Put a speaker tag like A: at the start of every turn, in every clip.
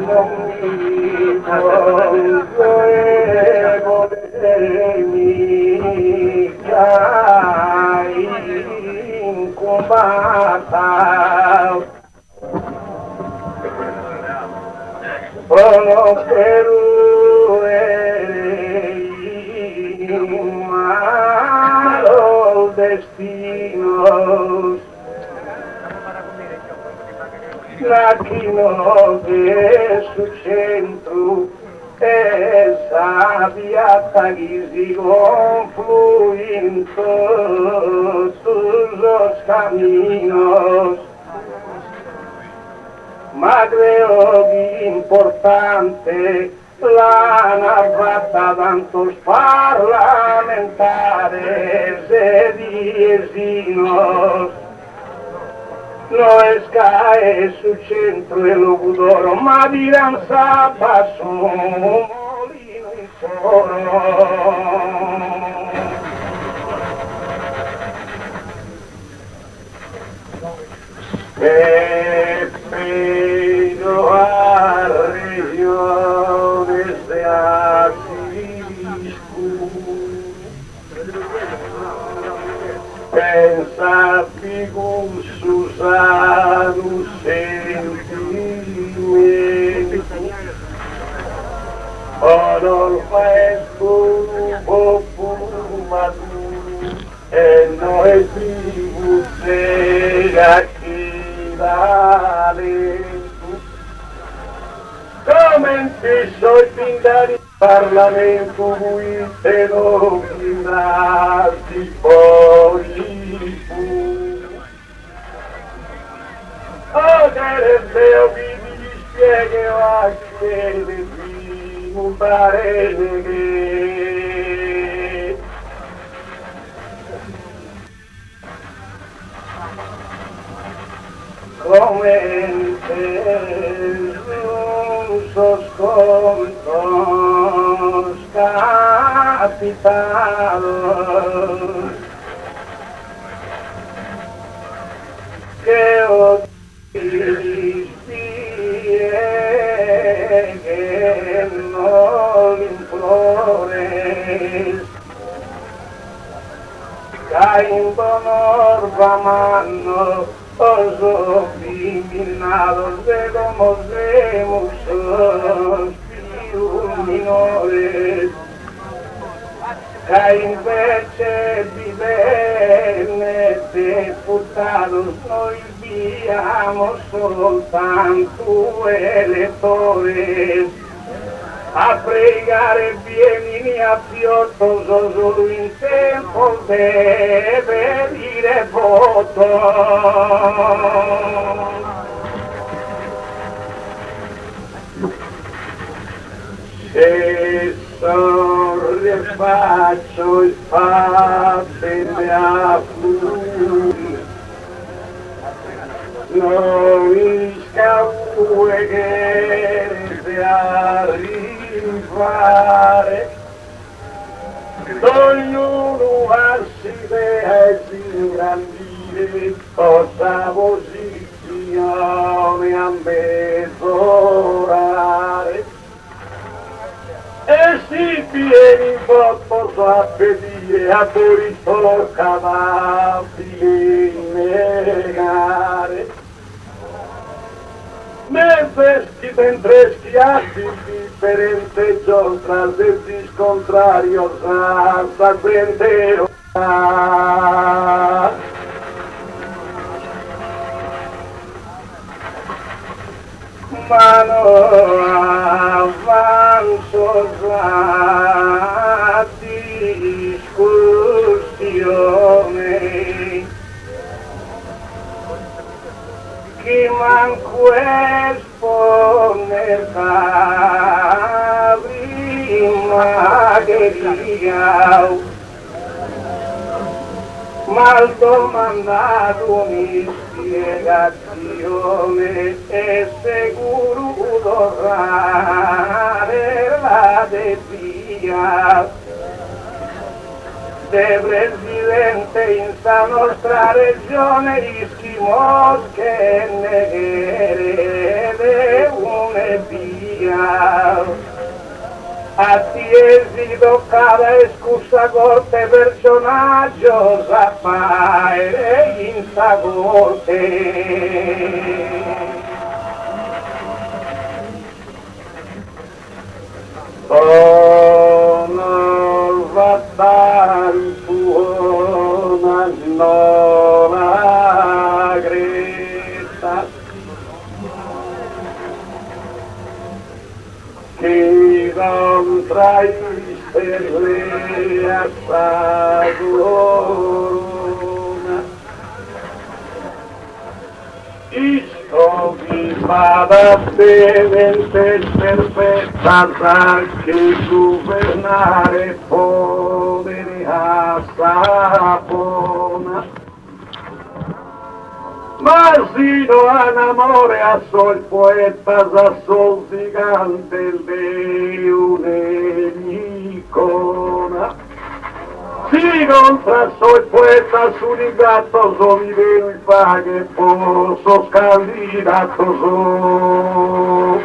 A: non mi volevo già incubata solo per un malo destino. Latino de su centro, esa viata que confluyen todos los caminos. Ma creo que importante la navata tantos parlamentares de diecinos. No es cae su centro el logudoro, ma dirán zapa su molino y solo. Pero arregló desde Asiscu. Pensa figun Susanu sentimenti honor maestro populado e noi tribute aqui talento come se soy pindari Parlamento te lo guindati poi oh Deo vi spieghe anche le un parere come sos contos capitalos que os dispieguen no implores caindo norva mano os opinados de domos de musos minores ca invece divenne deputados noi viamo soltanto elettores a pregare vieni a fiotto solo in tempo deve dire voto se sorrefaccio il fatemi a flui noi scappueghe a rifare ognuno a si idea e si ingrandire possa posizione a mezz'orare e si viene in posso appetire a Boris capabile negare mentre si tendreschi a differente giostras de sis contrarios hasta frente mano avanzo la discussione chi manco espone prima che dica mal domandato mi spiegazione e sicuro dovrare la devia del presidente in sta nostra regione ischimos che neghere un Attiesito cada scusa corte personaggio s'appaire in sta corte. Sono fattanto una snora greta che non traiste le assaggorona. Isto vi vada benente perfetta che governare poveri a sapona. Ma sino an amore a sol poetas a sol gigante de un'icona. Si non tra sol poetas un gatto son i vero i paghe posso candidato so.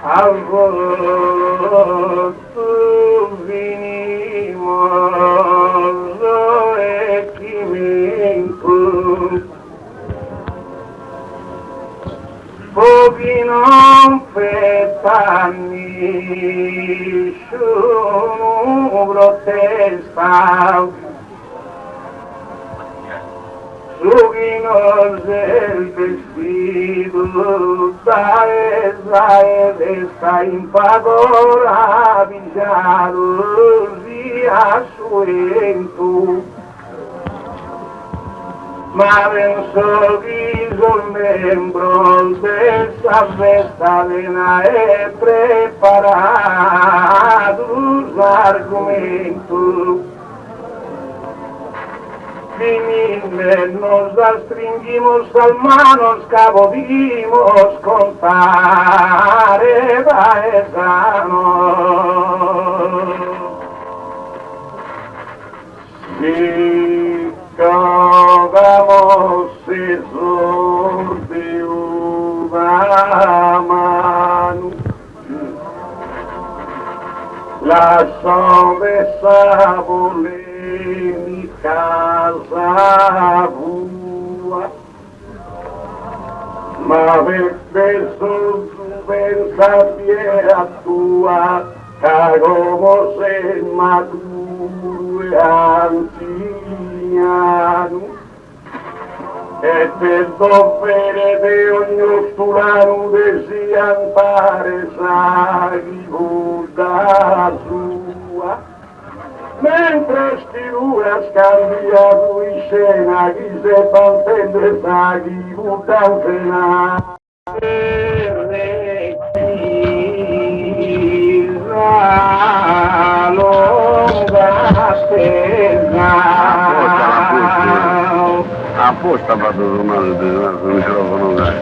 A: Allora vinimos e chi mi include pochi non fetanni sono protesta Suginos del vestido da esa está impagora villaros y a suento. Ma penso viso miembros de esa festa vena e preparados argumentos. Nos astringimos al manos, cabodimos contar baesano. Si cagamos eso de una mano, la sobesa mi casa bua, ma verso tu pensa tua, cagomo se maduro anziano, e per dovere de ogni stulano desian pare saghi buda sua. Mentre stiruras cambia lui scena, chi sepan sempre saghi butan fena.
B: Apposta fatto suonare il microfono, dai.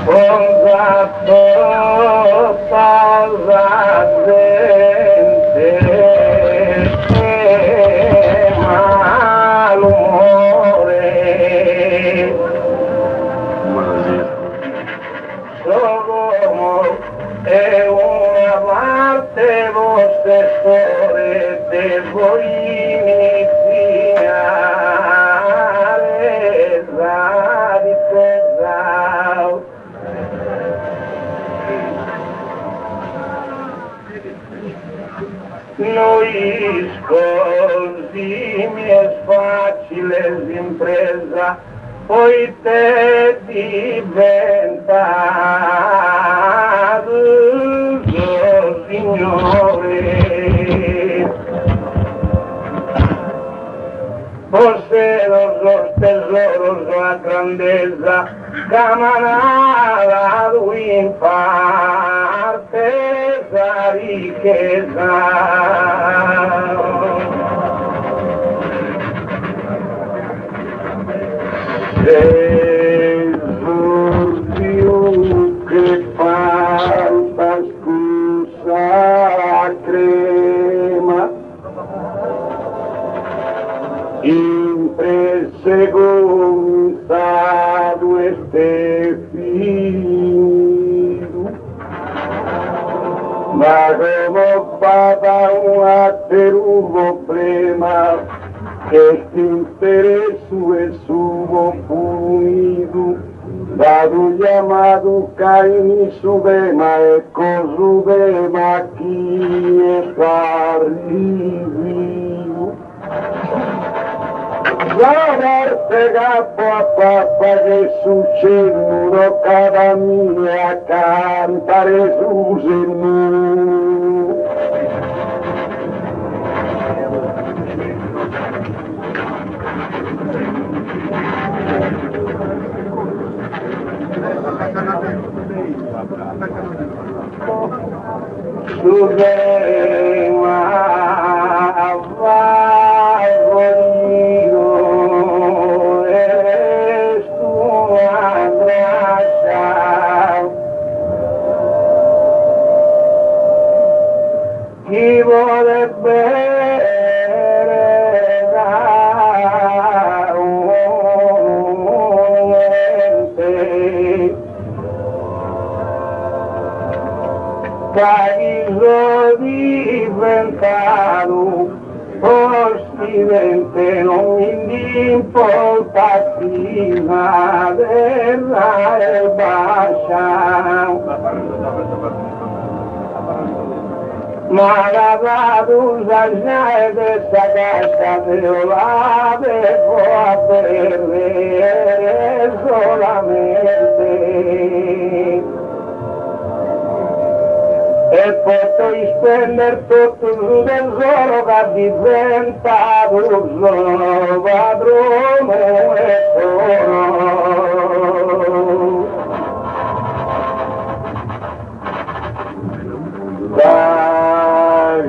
A: Ponzato gente malumore solo è una parte vostre storie devo iniziare di pesao. Noi così mi è facile l'impresa, poi te diventa signore. Possedo los tesoros, la grandeza, camarada, in parte la riqueza. Gesù che falta scusa crema, in presegunza este intereso é subopunido, dado llamado Caín subema e cosubema aqui está rivivo. Zavar pega papa que succede no cada mia cantare susenu. Subema avvalino eres tu gracia. Chi vuole bere da un ente Caído diventato Occidente non mi importa prima della erbascia ma la radusa già è dessa casta la devo a bere solamente e potrei spendere tutto il tesoro che diventa solo padrone e solo.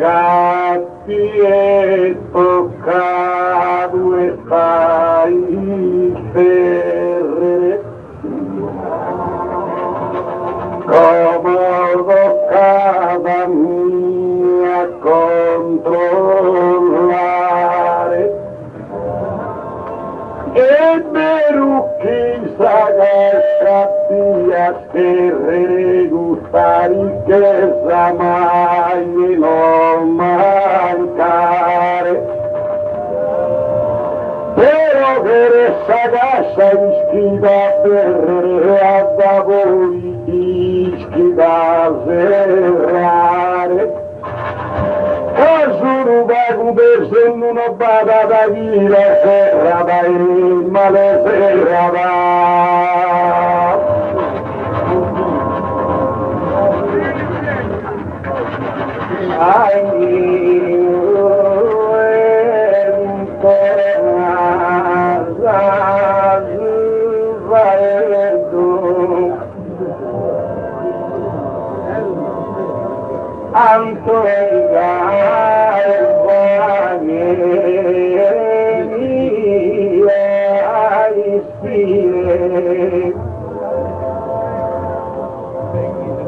A: Ragazzi è toccato e stai per comodo cada mia controllare e berucchi sagasciattias che regustare ricchezza mai non mancare però che resta cassa ischida per da voi ischida serrare Casuruba cubese in una bada da vira serrada e male serrada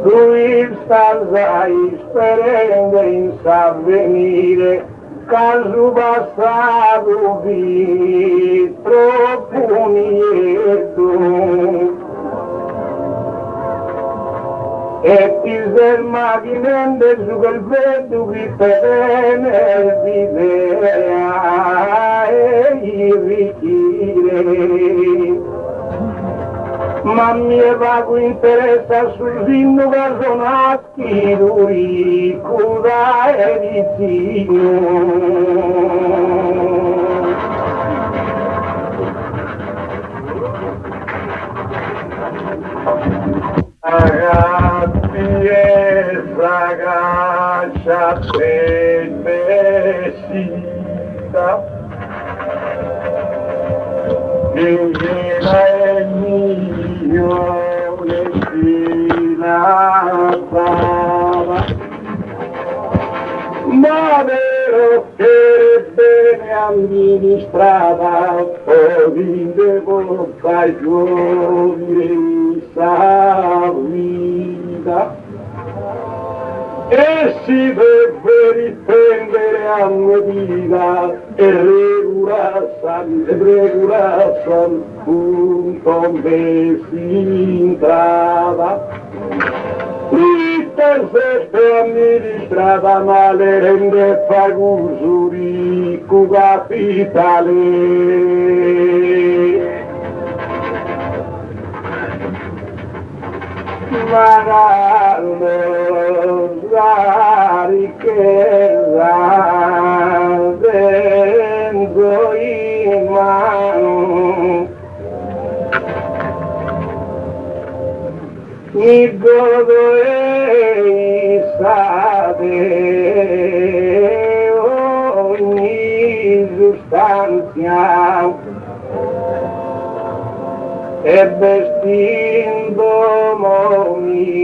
A: Tu stai sperando in s'avvenire, caso passato vi troppo nieto. E ti sei immaginando su quel vento che ti viene l'idea e gli ritiri. Ma mi vago interessa sul zinno che sono aschiduri, da edizio. Ragazzi e ragazza tremesita Ingela è mio destinata ma vero che bene amministrata poi devo fare giovine sa vita e si deve riprendere a medida e regolassa al punto dove si entrava. Vita 7 anni di strada male rende fagusuri cu capitale. Magando la riqueza dentro in mano mi godo e sade ogni sostanza e vestindo mia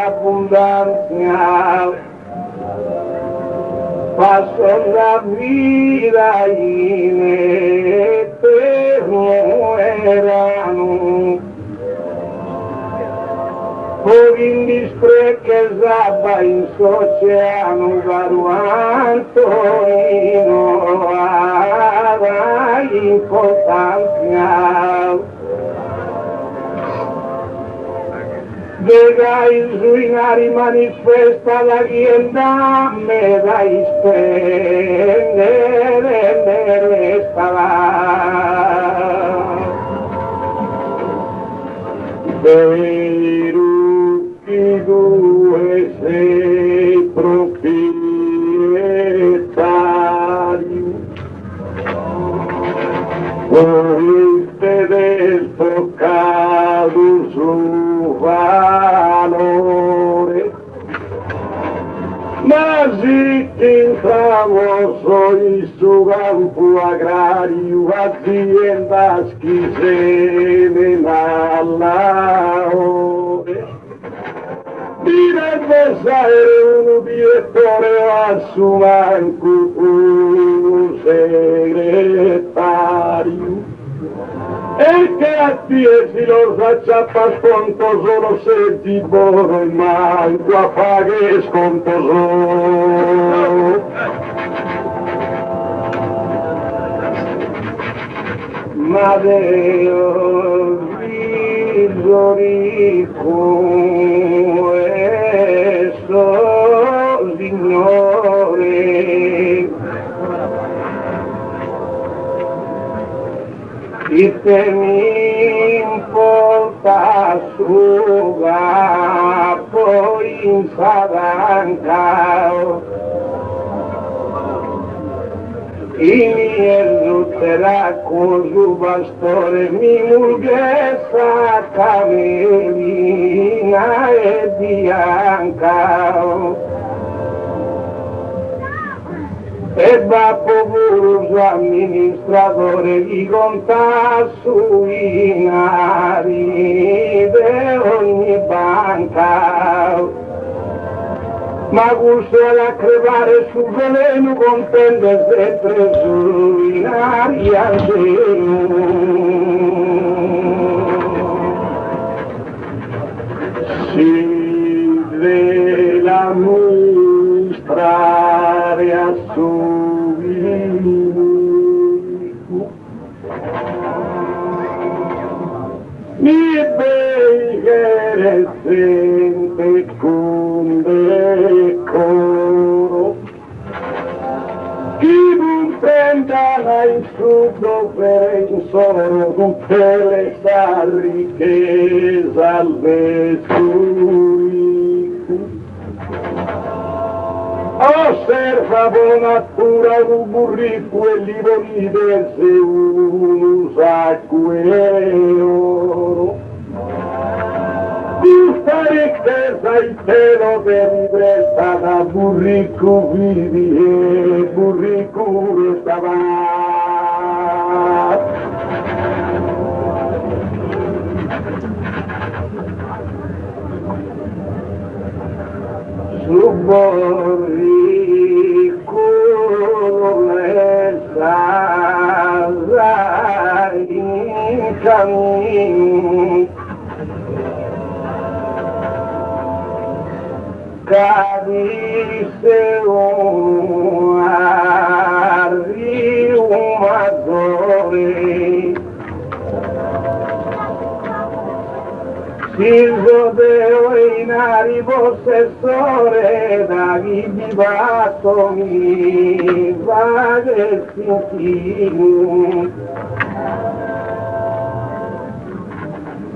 A: abbondanza passo la vida in eterno erano por indisprequezaba in soceano garuanto ino ada importancia Degais ruinari manifesta la guienda me dais pene estará Beru kidu ese proprietario Oíste desfocado su valore mas famoso y su campo agrario aziendas que se ven a la hora Direbbe essere un direttore a su manco un segretario e che a te si lo s'acciappa sconto solo se ti buono in manco a fare sconto solo ma Deo rico e so Signore e te mi importa su poi in sadanca i miei lutterà con su bastore mi mulghessa camelina e bianca e Bappo amministratore di conta sui nari di ogni banca ma gusto a crepare su veleno contende sempre sui nari al si vela mostrare a mi beghere sempre con decoro chi non prenda in subito per insoro tutte le sa ricchezza al vesurico osserva con natura un burrico e li volite se un sacco e oro questa ricchezza il cielo che mi presta da burrico vivi e burrico restava su borrico non è stata in cammino cadisse un riumatore figlio dei possessore da chi mi batto mi va che si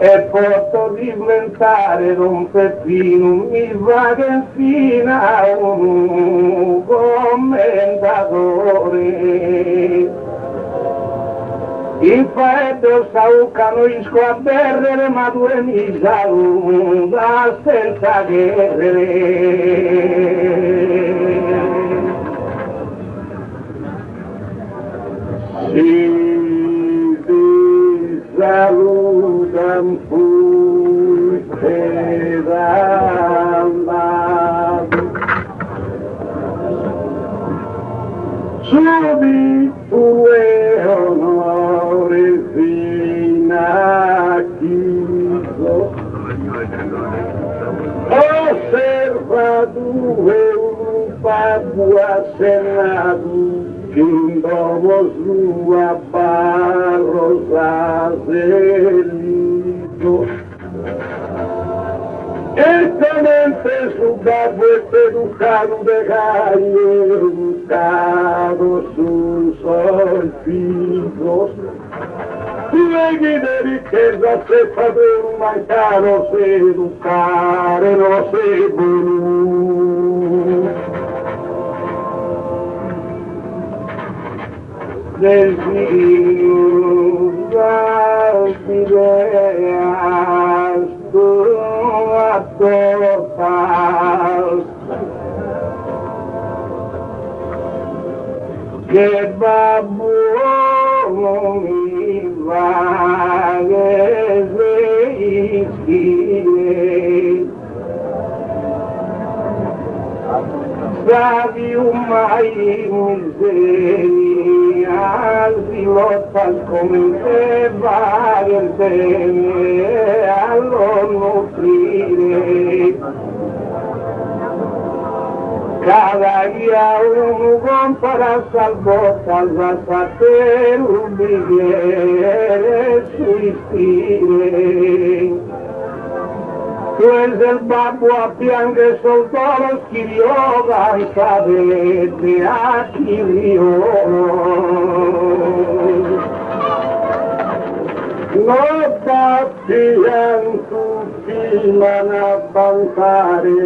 A: e posso diventare un peppino, mi va che fina un commentatore. Il paese saucano i squadrere ma due mi saluta senza chiedere. Si salutan poi che subito e onore fino a chiuso osserva due un babbo assenato che un domo sua barro saselito Estremamente su babbo educado de calle, educado sus olvidos. Leghi de riqueza sepa de un mancaro se educare no se volú. Del niño ideas a todas que babbo mi va Sabe mai miseria, si lottas come te va del bene a lo nutrire. Cada día uno compara salvotas a saber vivere su istire. Tu eres el babbo a piangere soldados que violan sabete aquí río. No papian tu filan a bancare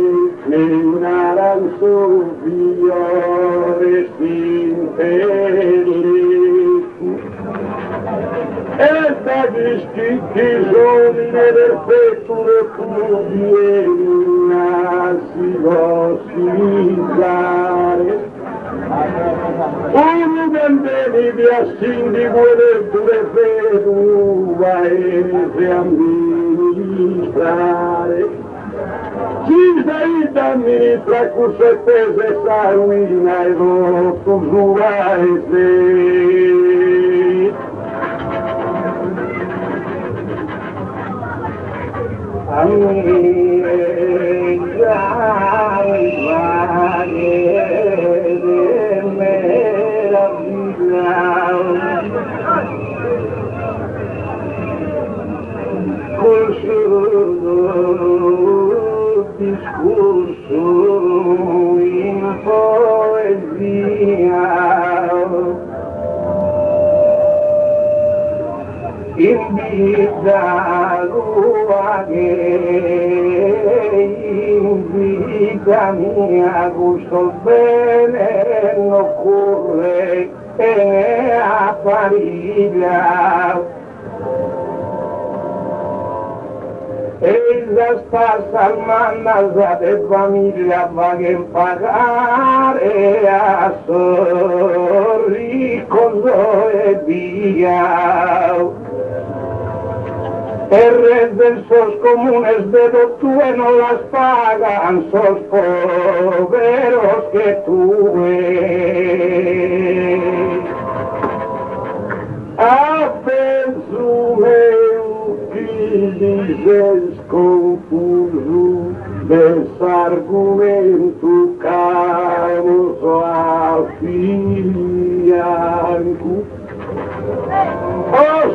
A: ne unaran su fiore sin Esta distinzione del futuro tu vieni nacido sin dare. Uno bambini di assindi vuole pure feduva e se amministrare. Ci sei da amministra curso e pese sa ruina e rotto giura e se. Discurso in poesia invita tua che invita mia gusto bene non occorre e ne appariglia Ellas pasan manas de familia van a pagar a ricos hoy día. Redes sos comunes de doctúe no las pagan, sos poveros que tuve. A pensume dices confuso desargumento causa afianco.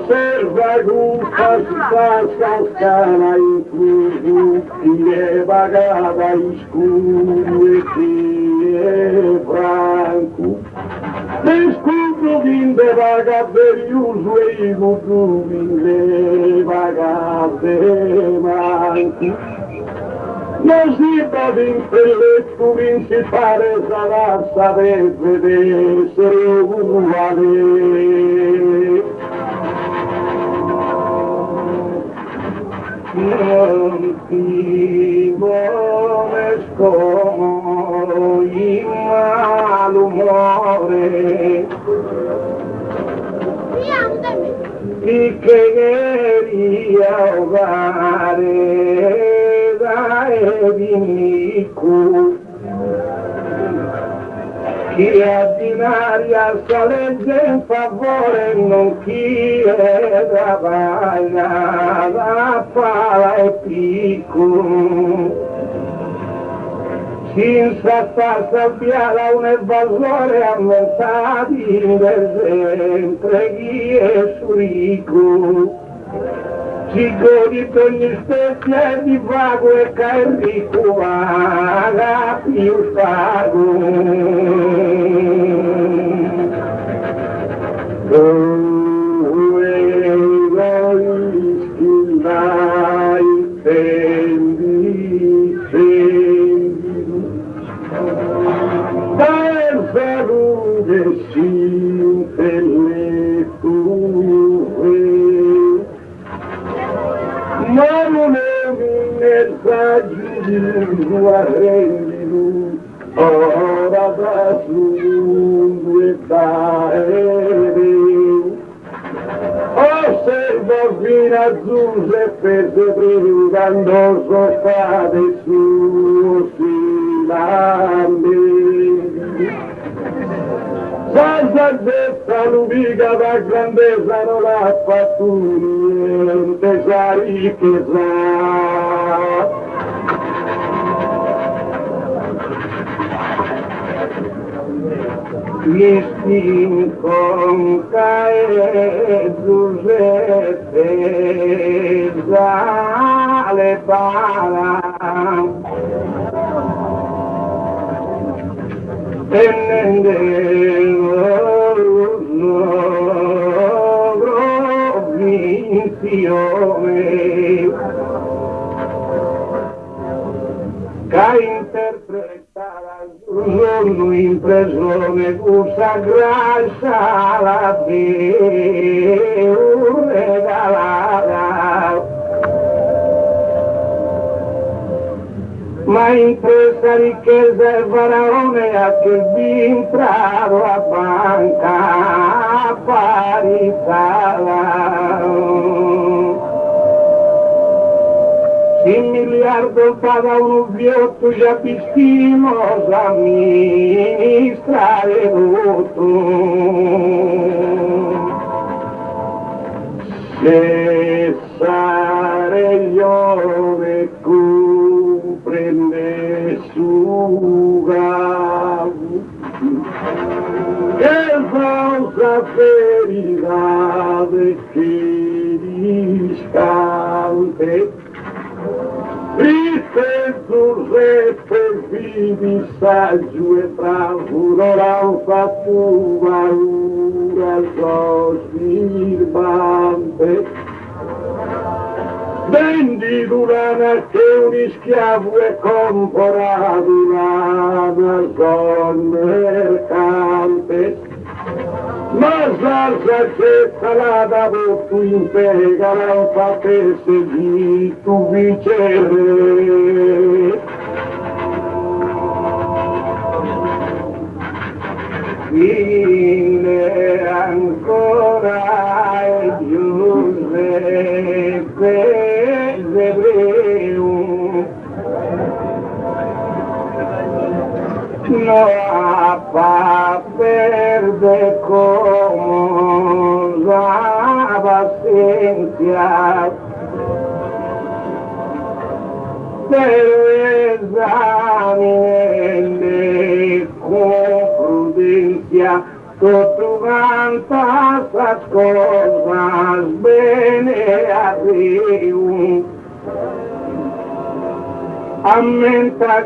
A: Observa gusta sta scala in cui è vagata scuro e chi è franco. Descubro vinde vagate uso e i gudu vinde vagate manco. Non si va d'intelletto, vinci pare sarà sapere di essere uguale. Non ti vuole scomo in malumore y quería ahogar da vinico chi ordinaria sa legge in favore non chiede vaglia da pala e picco senza star sabbiata un evasore avventati del sempre chi è surico si godi ogni specie di vago e carico vaga più spago dove rischi dai tendi dal salute si intelletto ma non è un messaggio di arrendito ora da su e da osservo fino azzurre per sopravvivendo sofate su si lambi senza detta l'ubica da grandezza non ha fatto niente sa ricchezza l'istinto cae Giuseppe le para tenendo logro vinzione che interpreta giorno impressione usa grassa la regalata ma in questa ricchezza il faraone ha che vintrato a banca a parità. Si miliardo paga uno viotto già pistino s'amministrare tutto. Cessare gli ore prende su che falsa verità che riscante triste Giuseppe vivi saggio e bravo non han fatto paura so sbirbante vendi durana che un schiavo è comporato durana son mercante ma salsa che salata per tu impega non fa per seguire tu vincere fine ancora e Giuseppe no a perde como la paciencia pero examine con prudencia tu tantas cosas bene arriba. Aumenta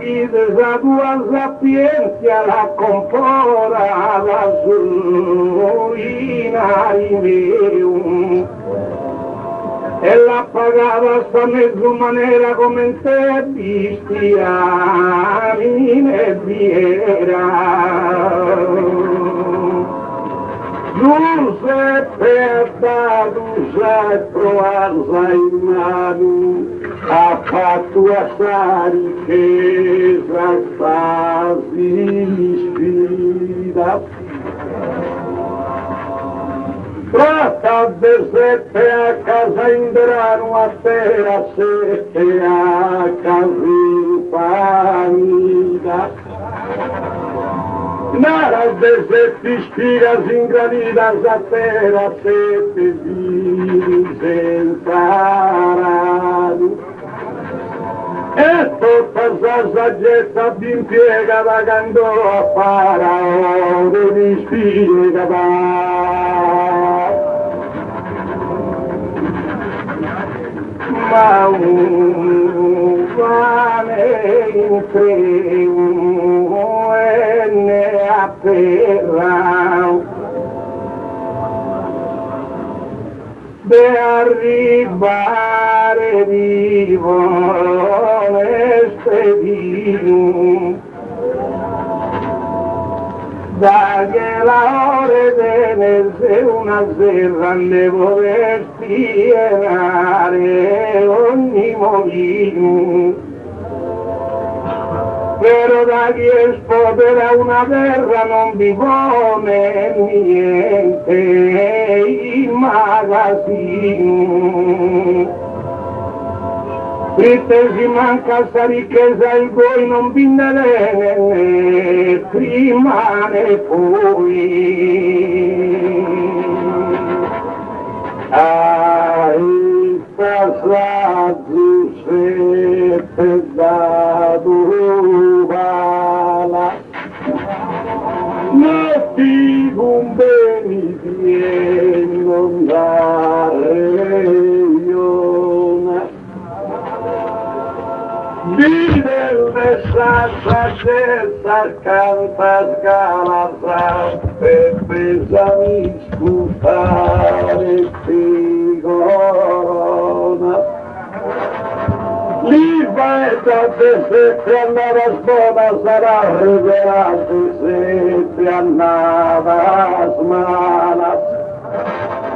A: la tua sapienza, la compora la ruina mio. E la pagava sta mezzo manera come te cristiani e viera. Giuseppe ha dato provarla in mano, ha fatto assai ricchezza, quasi sfida. Tratta de sette a casa indrano a terra sette a casa in famiglia. Nara de sette spigas ingranidas a terra sette vini senza rado. E tutta la saggezza d'impiega da candò a faraone mi spiega ma un vale in tre e ne apperra de arrivare vivo e spedito da che la ore tenesse una serra ne vorresti spiegare ogni molino. Però da chi espodera una terra non vi pone niente in magazzino. Fritte si manca sta ricchezza il voi non vindere né prima né poi. Sta Giuseppe da Duvala metti un beni di non dare Videle sa saggezza canta scala per pesami scutare figona. Lì vai da te se ti andava sbona sarà reverante se ti andava smana.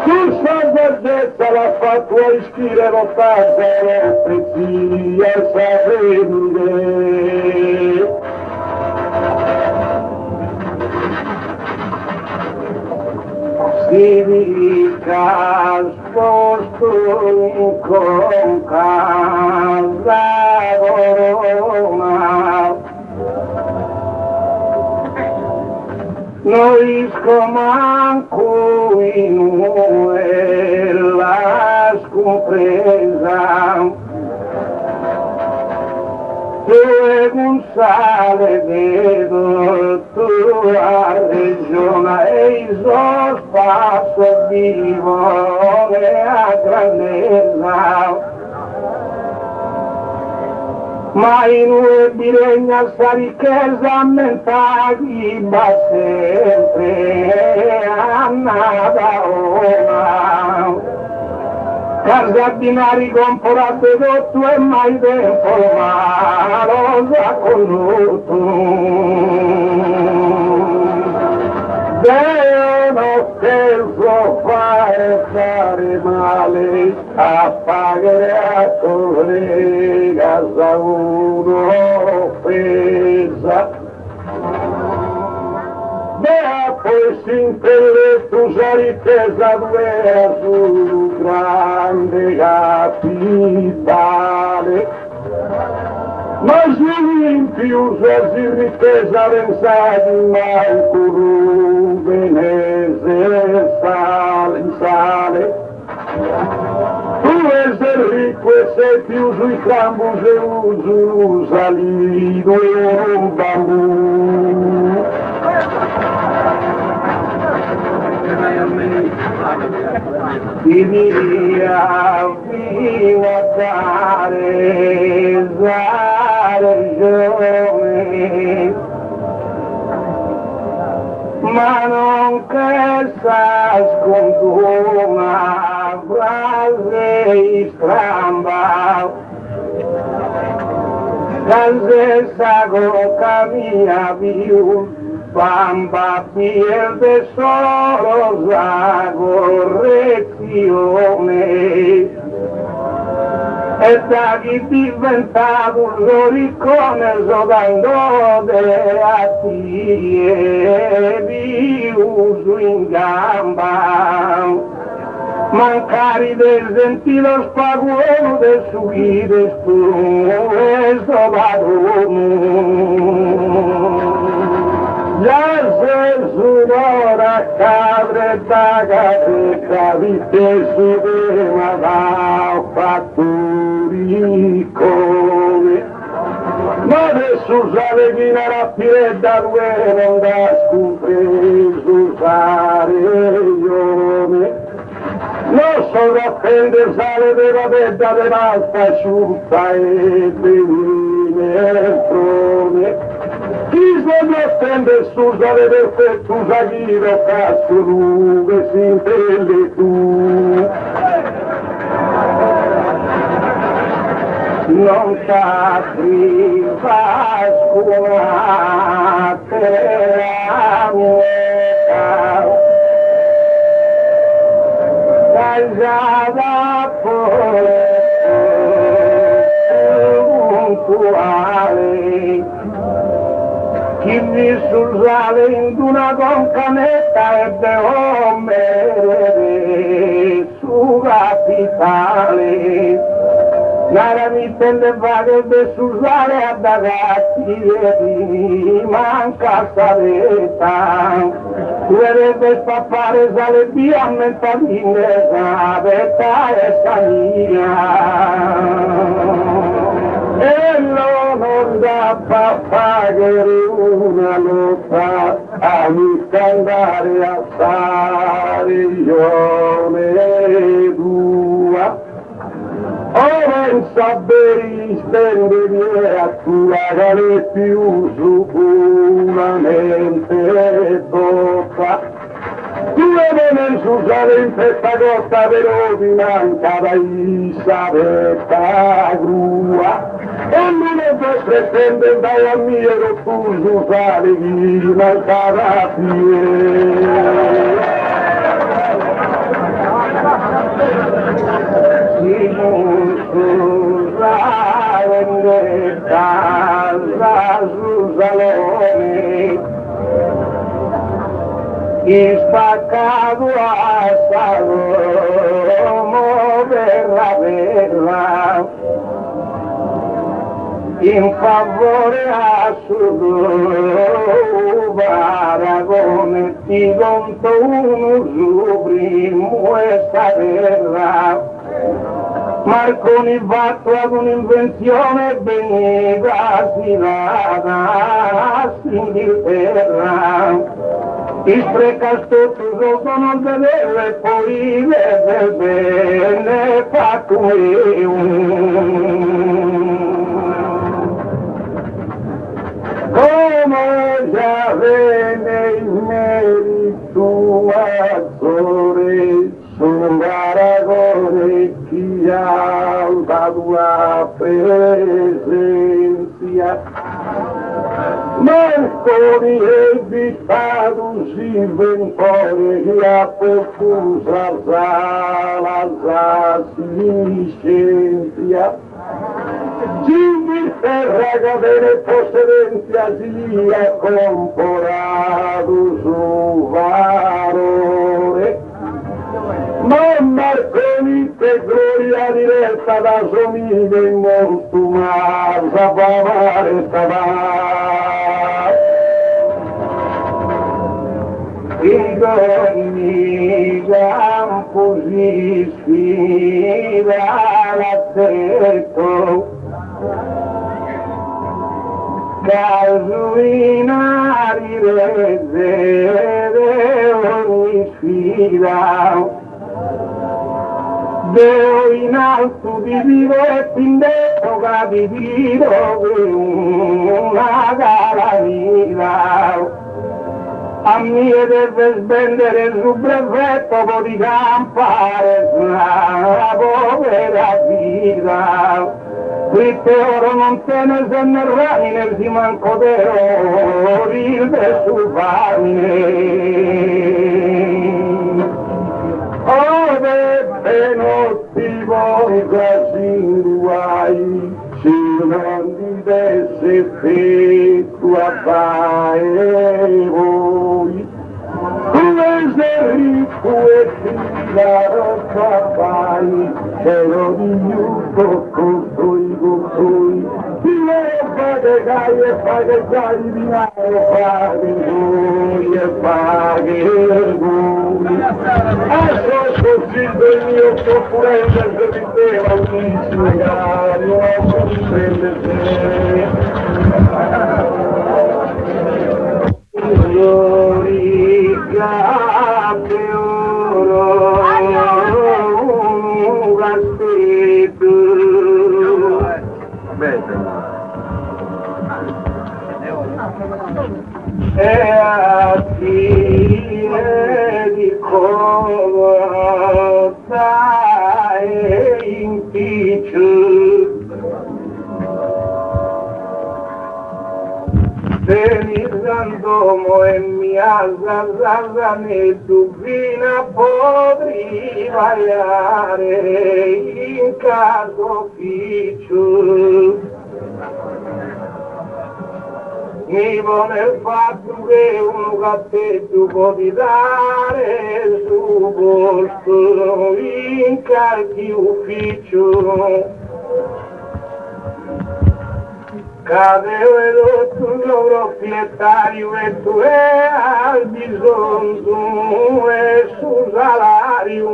A: Tu saggezza l'ha fatto ispire lottare prezzi e sapende. Si dica sposto con casa corona. Noi scomanco in la scompresa tu un sale vedo tua regione e il suo spazio vivo e a grandezza ma in un bisogna sta ricchezza mentali ma sempre annata ora casa binari comporate tutto e mai tempo ma rosa conosciuto devono penso fare male a pagare a collega sa uno offesa Bea poi si intellettusa ricchezza dove su grande capitale ma in più se si ricchezza pensati mai curu venese sale tu sei ricco e sei più sui campus e uso salido e un bambù ti via fino a dare ragione, ma non che s'ascolta una frase stramba, Canse sago camina più, bamba piel tesoro la correzione, e da chi diventato un loricone giocando delle attie di uso in gamba. Mancari del sentito spaguolo del subire questo padrone. Già se suonora cadre da cateca, vite su tema da fattori come. Ma adesso usare chi la rappiredda due non da scompreso usare io. Non so da prendere sale della pedda dell'alta asciutta e dell'introne. Chi se ne prende su sale del petto usagiro casco che si intende tu. Non sapri pascolate la mia Giada puntuale, chi vi sul sale in una concanetta ebbe omere su capitale, nara mi tende vaghe de sul sale a ragazzi e manca saletta. Dovrebbe spappare sale via a mentadine, savetta e sania. E l'onor da papà che una lotta a mi andare a stare io ne dua. Ora in saberi stende via tua che più sicuramente tocca. Due venen su sale in questa costa però ti manca da Isabetta grua. E non è vostre stende dai a mio tu su sale chi mancava più. Si la vendetta la su salone, spaccato assato verrà in favore assoluto paragone ti conto uno su primo e terra. Marconi fatto ad un'invenzione benita si Inghilterra. Spreca tutto sotto non vedere poi del bene fatto come già venne il merito azzurre sul paragone chi ha la tua presenza. Marconi e Vittato si inventore che ha perfusa la scienza. Inghilterra cadere possedenza sia comporato su valore. Ma Marconi che gloria diretta da somiglia in molto ma sapavare in ogni campo si sfida l'assetto caso in arirezze ogni sfida Deo in alto di vivo e in d'epoca di tiro una calamita. A mie deve spendere su brevetto di campare la povera vita. Tritte oro non te ne se ne ramine, si manco de ori de su famine. Oh, de notti volga sin guai, si non di desse fetto a fare voi. Come sei ricco e ti darò capai, cielo di giusto con tuoi. Ti voglio fare gai e fare gai, di mare fare voi e fare voi. Adesso così del mio proffurente se rideva unissimo cari, non comprende se. Glorificate oro, un caspetto. E a chi di cosa e in piccio. Denizandomo e mia zazzaza ne dubina podri baiare in caso ufficio. Mi vuole il fatto che uno cappetto può di dare su posto in qualche ufficio. Cadeo e tu lo proprietario e tu è al bisogno e su salario.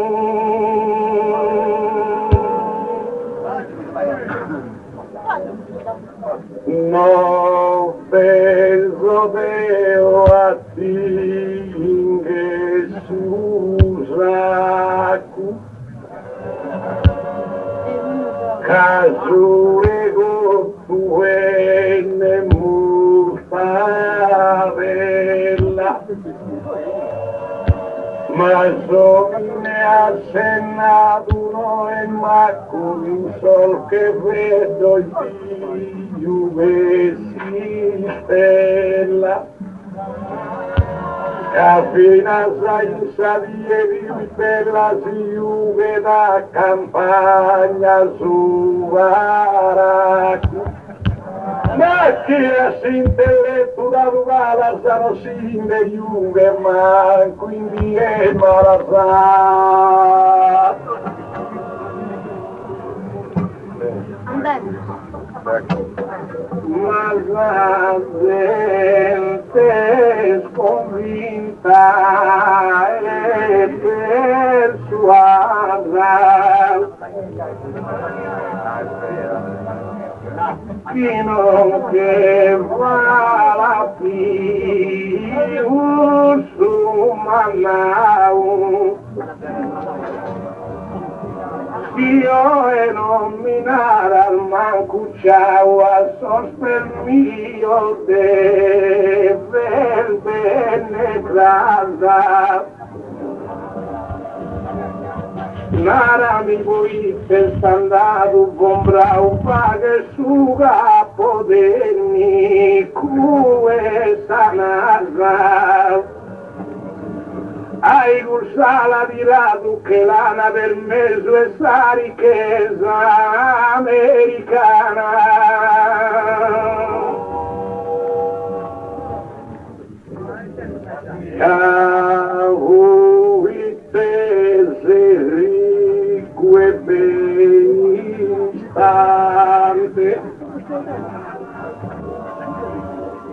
A: No penso deo a ti che su sacu caso tu e ne bella, ma ne ha accennato uno e ma con un sol che vedo il figlio che si stella. Appena sai salire per la siuve da campagna su Varacu. Ma chi è intelletto da Lugala sono sinde Juve, ma quindi è imbarazzata. Ma la gente sconvinta e persuasa fino che va la più su Manau. Io e nominare al mancucciao a sospel mio de bene grasa. Nara mi vuoi pensandato buon bravo paga su capo denni cue sanarra. Hai cursala di radu che lana per meso e sa ricchezza americana. Cahuitese ricco e benistante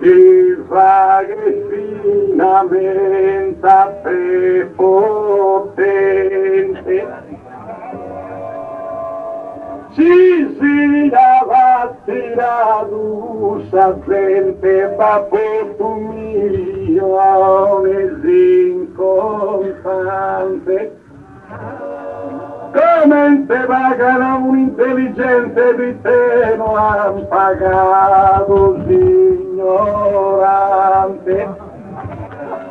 A: ti fa che finamente prepotente si dava tirato sapente ma per un milione incontante come te pagano un intelligente di te non han pagato ignorante.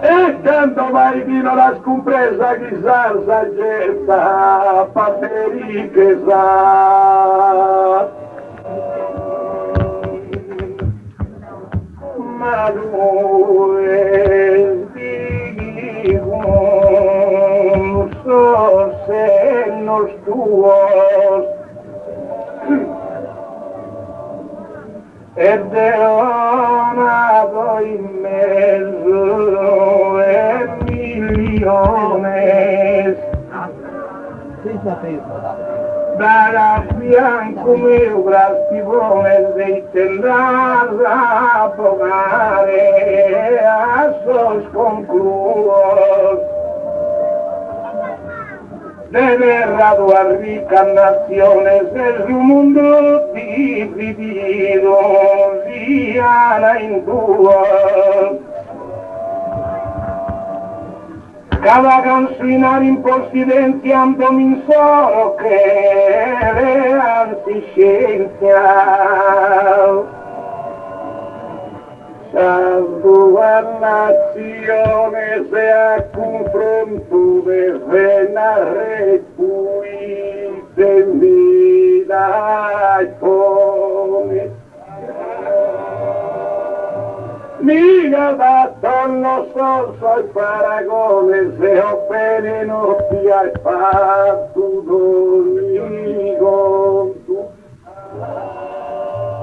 A: E quando mai vino la scompresa chissà saggezza pateri che sa ma lui dico so se nos tuos e deonato in mezzo e miliones da fianco meu grastivones de tendrás a pogare a sos concluos de errado a ricas naciones es un mundo dividido y ana hindúos. Cada cancionar imposidenciando min solo che le antisciencia. Las duas naciones se a confronto desde la república vida y pone. Miga da todos los soy paragones de operen y para tu domingo.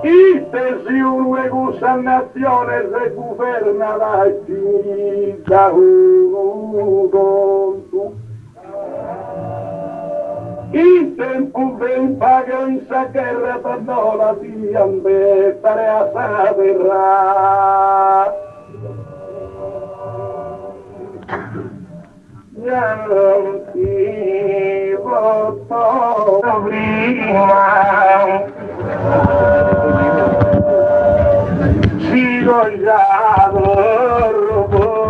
A: Y si uno le gustan naciones de goberna la chica uno. Y tempo ben paga in sa guerra per non la diambe tare a saberà. Ya non ti voto prima, sigo già robotnia,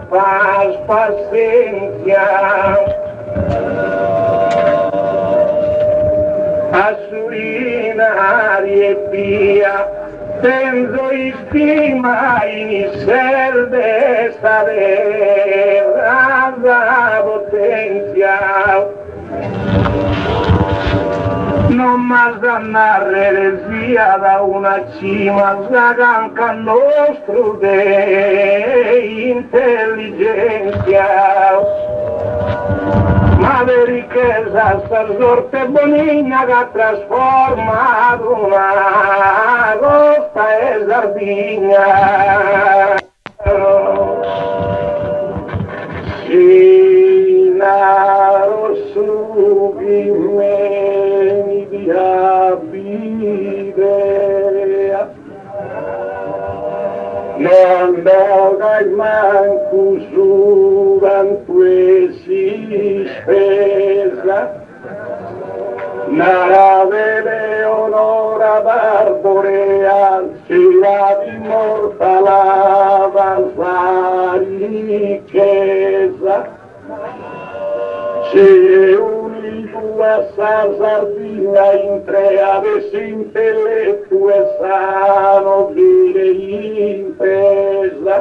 A: paz, paciencia. Asurinaria e pia, tenzo estima in ser de saber la potencia. Non más andar heresia da una cima, zaganca nostro de inteligencia. Ma de riqueza sta sorte bonina che trasforma una costa e sardegna. Sinaro subimeni di abidea. Non dogai manco surantu si spesa, nave leonora barborea, si la immortalava la ricchezza, si unito a sa sardina in tre avessi intelletto e sano dire impresa.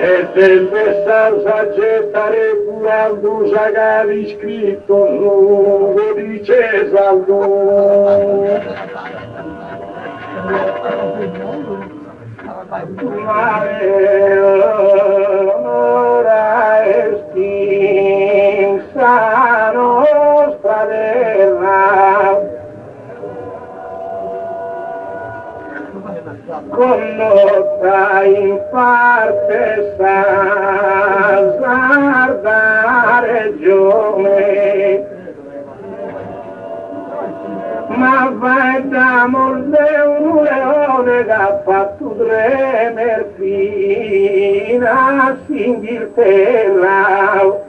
A: E del vestar saggettare curando sagari scritto lungo di Cesaldo. Mare ora estinsa nostra terra. Connotta in parte sa sarda regione, ma vai d'amor de un leone che ha fatto tremer fino a Inghilterra.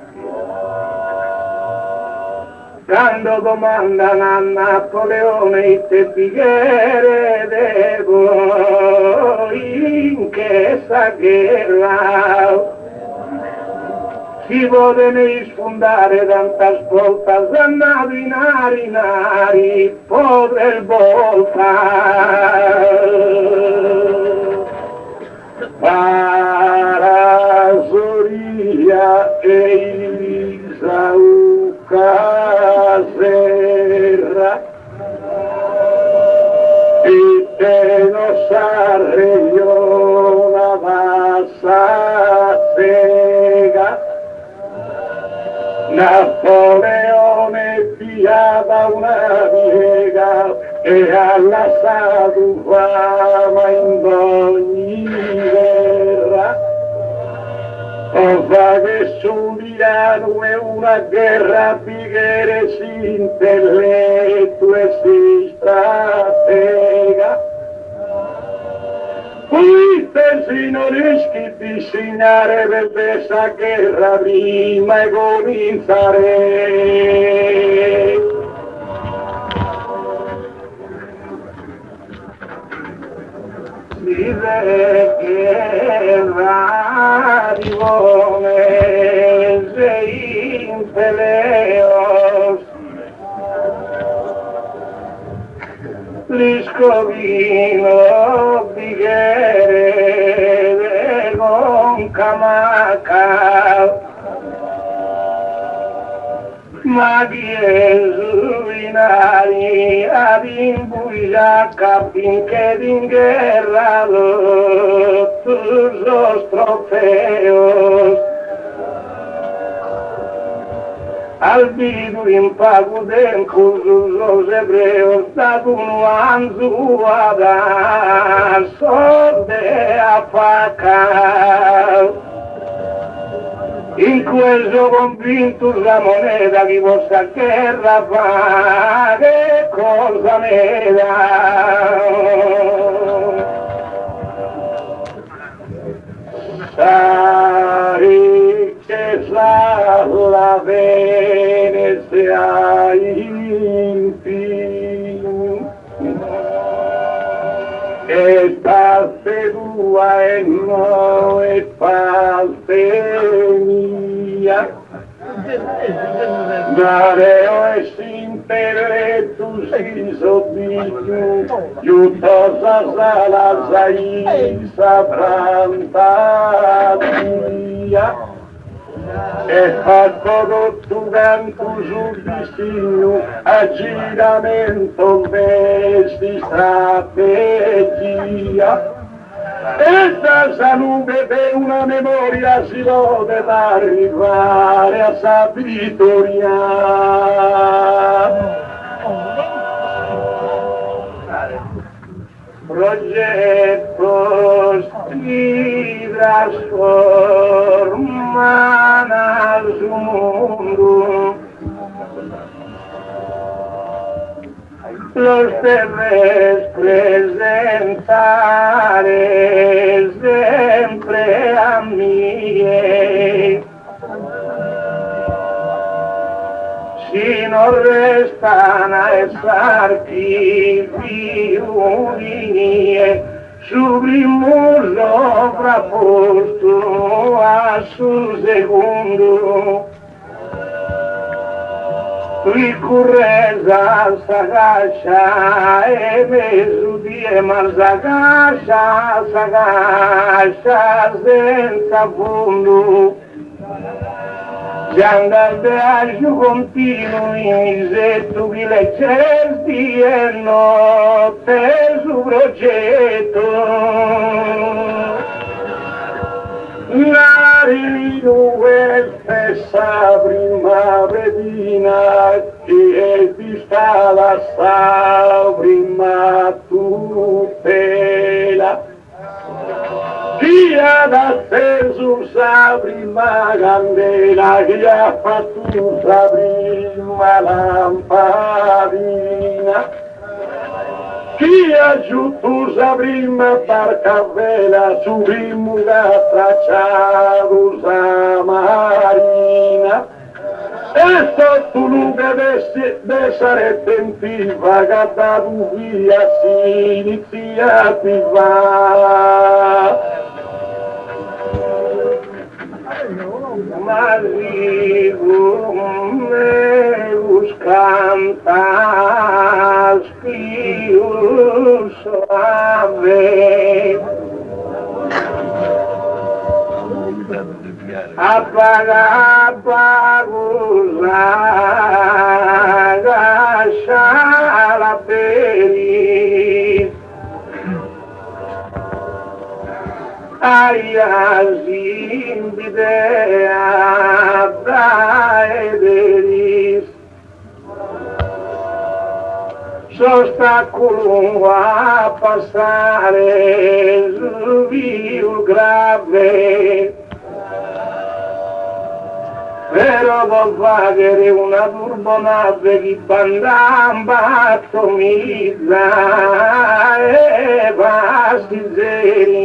A: Quando domandano a Napoleone il teppiere devo in che sa guerra, chi potene sfondare tantas voltas andato in nari poter voltare Parasoria e Isauca serra e te no sarreio la bassa sega Napoleone piava una piega e alla fama in ogni guerra o fa che Giuliano è una guerra pighere si intelletto e si stratega Queste si non rischi di segnare per questa guerra prima e cominciare. Dice che di come sei in peleos Liscovino bicchiere con camaca ma chi è suinari ad imbugliacca finché d'inguerra tutti los trofeos al vidu in pago tempo los hebreos da un anzuada sorde a faca in questo convinto la moneta chi vostra guerra fa che cosa me dà sai che sa la Venezia in fin e parte tua e no e parte mia Dareo e simpere tu si sobbiju Iutosa sala zaisa fantasia e fatto tu canto giudizio a giramento vesti strategia esta salute per una memoria si deve arrivare a sabidoria progettos que transforman al mundo los terrestres presentare sempre a mí si non restano a sarti fiunie sublimos sovrapposto a su secondo ricurreza sagaccia e mesudie ma sagaccia senza fondo Giangaldaggio continuo in misetto chi le certi e notte su progetto la rinue stessa primaverina che ti sta la prima tutela chi ha acceso la prima candela chi ha fatto la prima lampadina chi ha aggiunto la prima barca a vela su primo tracciato la marina e sotto luce d'essere attentiva che ha dato via si iniziativa meus cantas più suave apaga la peri Ayazim bidea daederis S'ostaculum a passare sul grave Però vuol fare una turbonave che bandamba attomizza e vastizeri.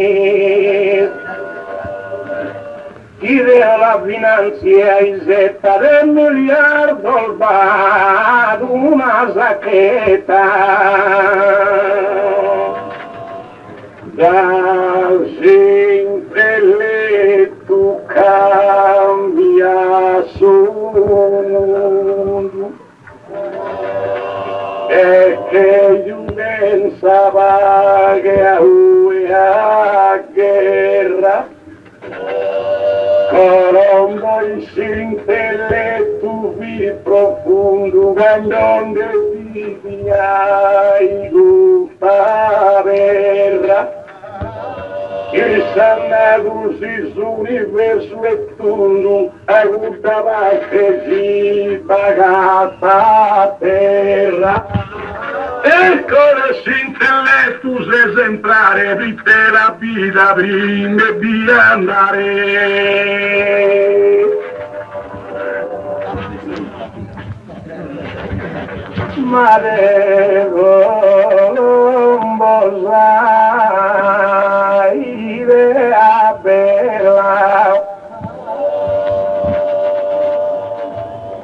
A: Chi deve la finanzia isetta del miliardo al bar, una sacchetta. Da sempre tu cambia solo e che io pensava che a guerra Colombo intelletto vi profondo candonde vivi ai guffa verra che sannato si sull'universo e tutto a tutta parte si pagata a terra ecco l'intelletto esemplare per te la vita prima di andare ma devo mbosare idea bella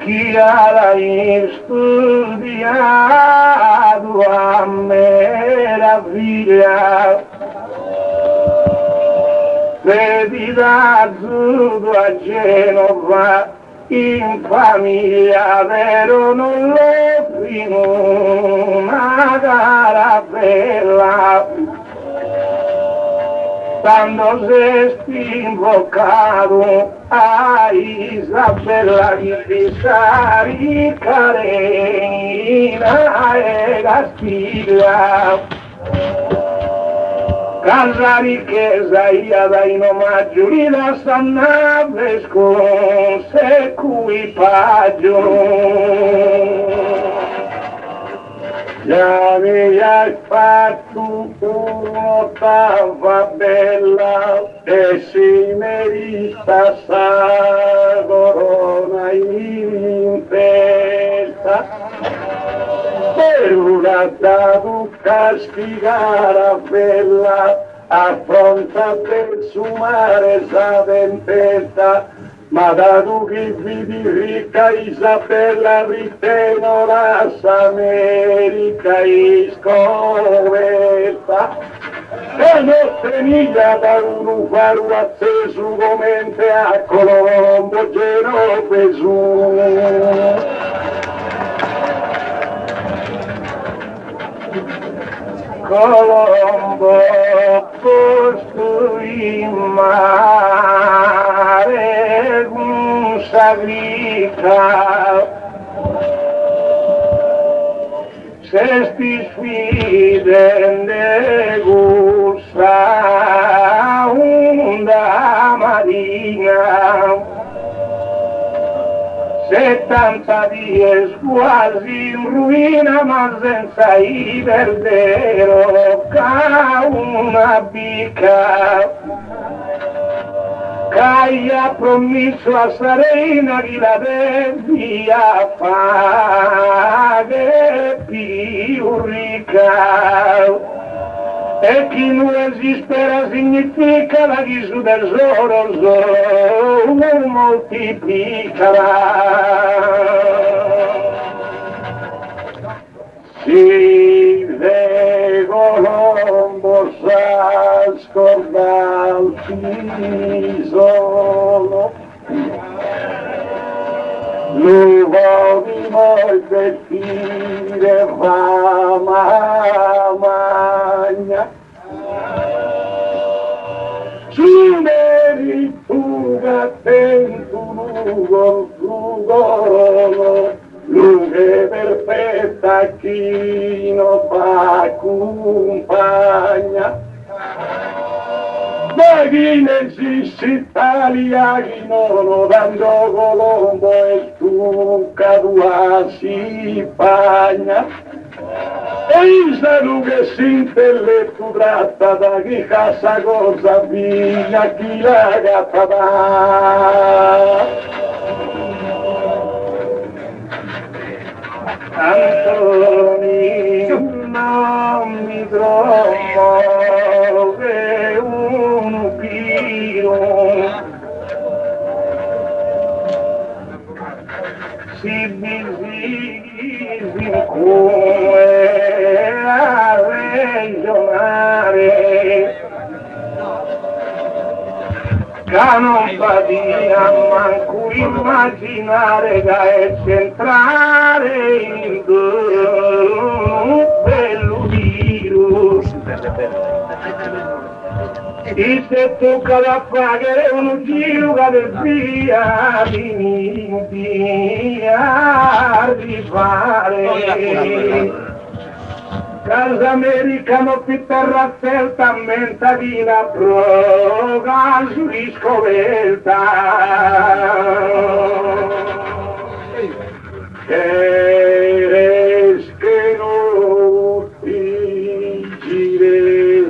A: chi ha studiato a meraviglia vedi da Zudo a Genova in famiglia vero non lo primo una gara bella quando sei invocato a Isabella di Pisari Carina e Castiglia casa ricchezza ia dai omaggio li da Sannave sconse equipaggio già mi hai fatto un'ottava bella e si merita sa corona in testa per una dato castigare bella affronta per sumare sa tempesta ma dato che vidi ricca Isabella riteno la America scoperta e non teniglia da un faro acceso come a Colombo Genovese Colombo posto in mare un sagrita se sti sfide gusta onda marina 70 dies quasi in ruina ma senza i verdero ca una bica che ha promesso a Serena che la devia fare più ricca e chi non esistera significa la chiusa del solo non moltiplicherà si de Colombo sa scordar il solo luego vimos decir maña. Su merituga tenturugo, lunghe perfetta chi non fa compagna. Maginesi Italia non dando Colombo e tu cadua si pagna. E isa lunga si intelletto tratta da chi casa cosa figlia chi la gatta da. Antoni non mi trovo che un piro si bisigi come a regionare che non fatica manco immaginare che è centrare in un bello virus. E se tocca da fare un giro che via di arrivare. Casa americano più terra celta, mentadina proga su riscoperta. Che non ti giresai,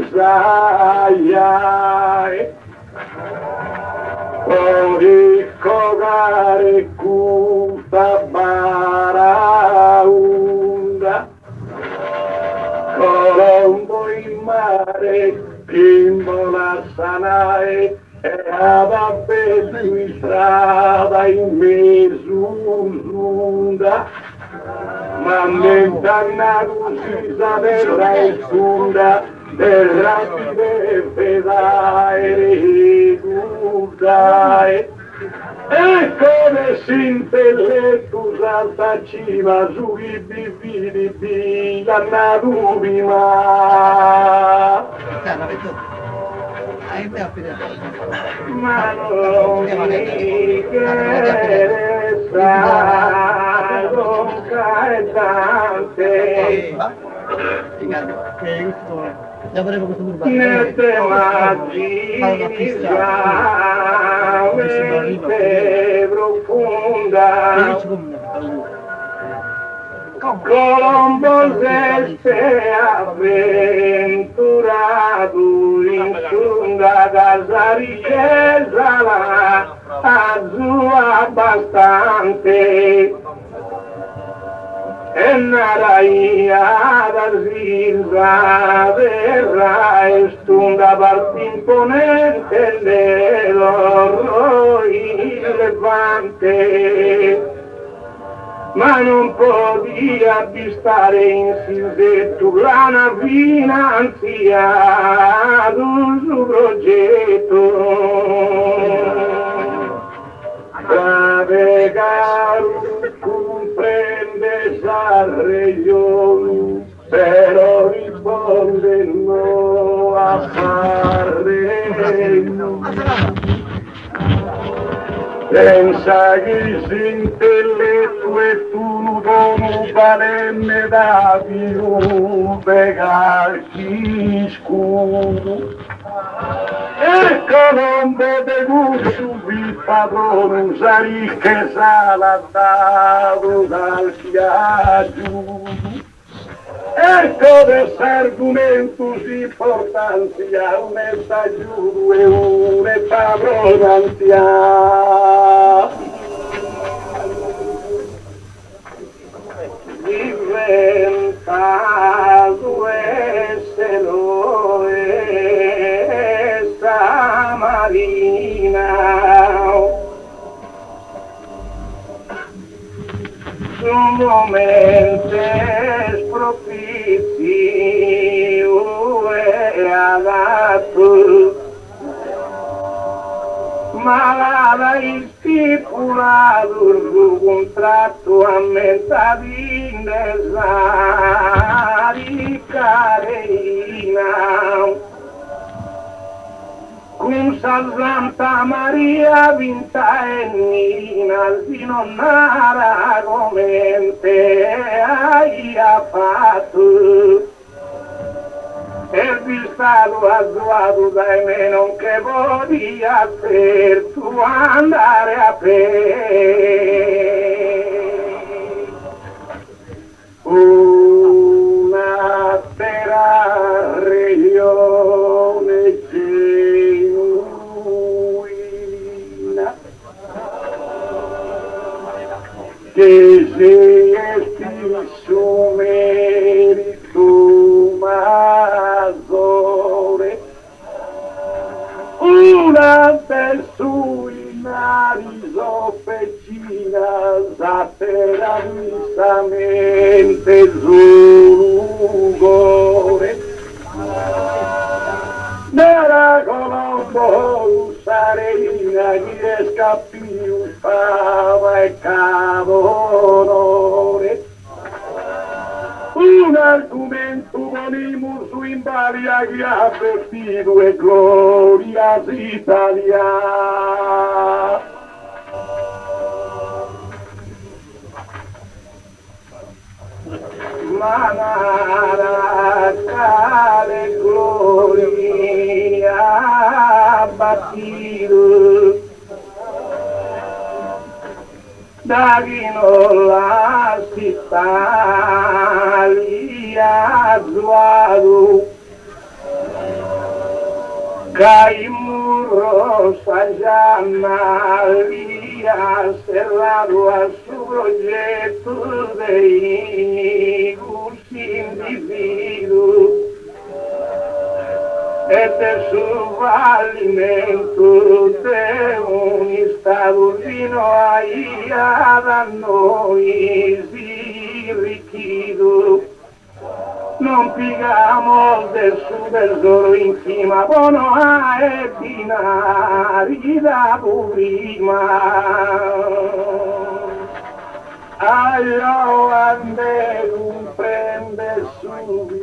A: puoi cogare cuta baraunda. Colombo in mare, bimbola sanae, e aveva in strada in mezz'unda, ma mentannato si sapeva in sunda, del rapide fedae, ricordae. E come si intelletto salta cima su i bividi l'anna dubima. Ma non mi interessa non cae tante. Nette immagini mente profonda. Colombo si avventurato in sunda casa ricchezza la sua bastante. E naraia da silva verrà e stunda parte imponente dell'oro levante, ma non podia avvistare in silzetto la navina anzia d'un suo progetto. Navegar comprende esa regione, pero risponde no a farreno. Pensa che si intelletto e tu non valenne da più pegar chi scuro. E Colombo de gusto il padrone usa ricchezza l'ha dato dal viaggio. Ecco questo argomento si importanzia, un'età giù e un'età pronanzia. Diventa essero essa marina. Su momenti propizio e adatto, ma stipulato il contratto a metà di di carina con Santa Maria vinta e Nina di nonnara come te hai fatto e di stato azzuato dai me non che podia per tu andare a pe una terra regione genuina che se su merito maggiore una persona risoffecina zaperavissamente zugore nera colombo sarina chi riesca più fava e cavolore un argomento con su in varia che ha avvertito e gloria d'Italia. Manara cale gloria battido da chi non la città li ha zuato che il muro s'aggianna li ha serrato al suo progetto dei corsi individui e del suo fallimento di un stato fino a noi si richido non pigamo del suo tesoro in cima buono e binari da prima Aio ande un prende su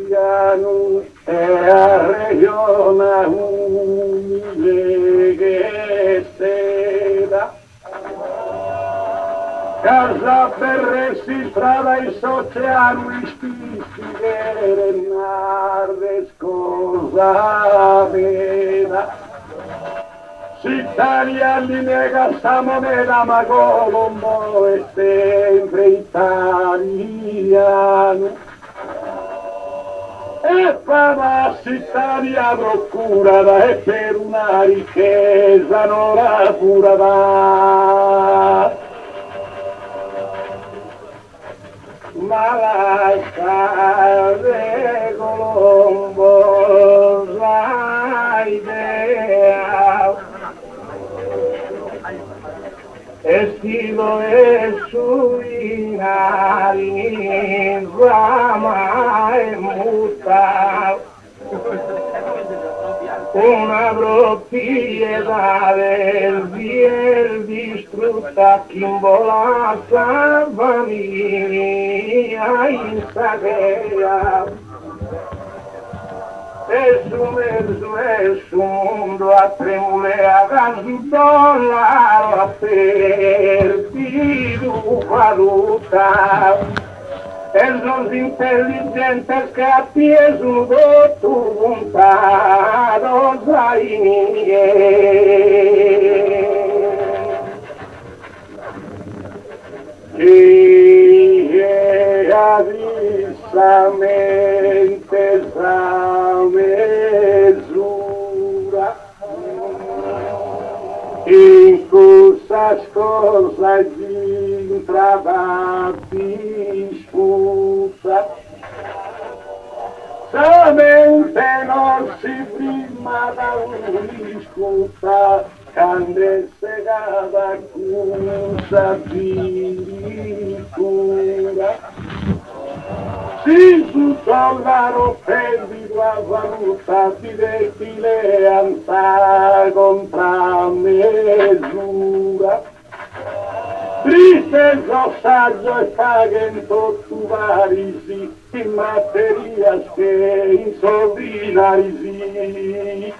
A: piano e a regione umile che seda. Casa berressi strada i oceano ispire narde scosa veda. S'Italia li nega sta moneta ma Colombo è sempre italiano e fa s'Italia procurata e per una ricchezza non la curata ma la de Colombo la idea estilo e sui nari rama e muta una proprietà del viel distrutta chimbola sa famiglia in sagea e su mondo a tremulea canzu dollaro a perdido valuta e sono intelligente scappi e su voto puntato zaini che avissamente sa misura in cosa scorsa di travati spusa solamente non si prima da un'iscuta cande segata cusa addirittura si su dollaro perdido sua valuta si destileanza contra mesura. Tristeza saggio e paguen tu varisi, in materias que insordinarisi.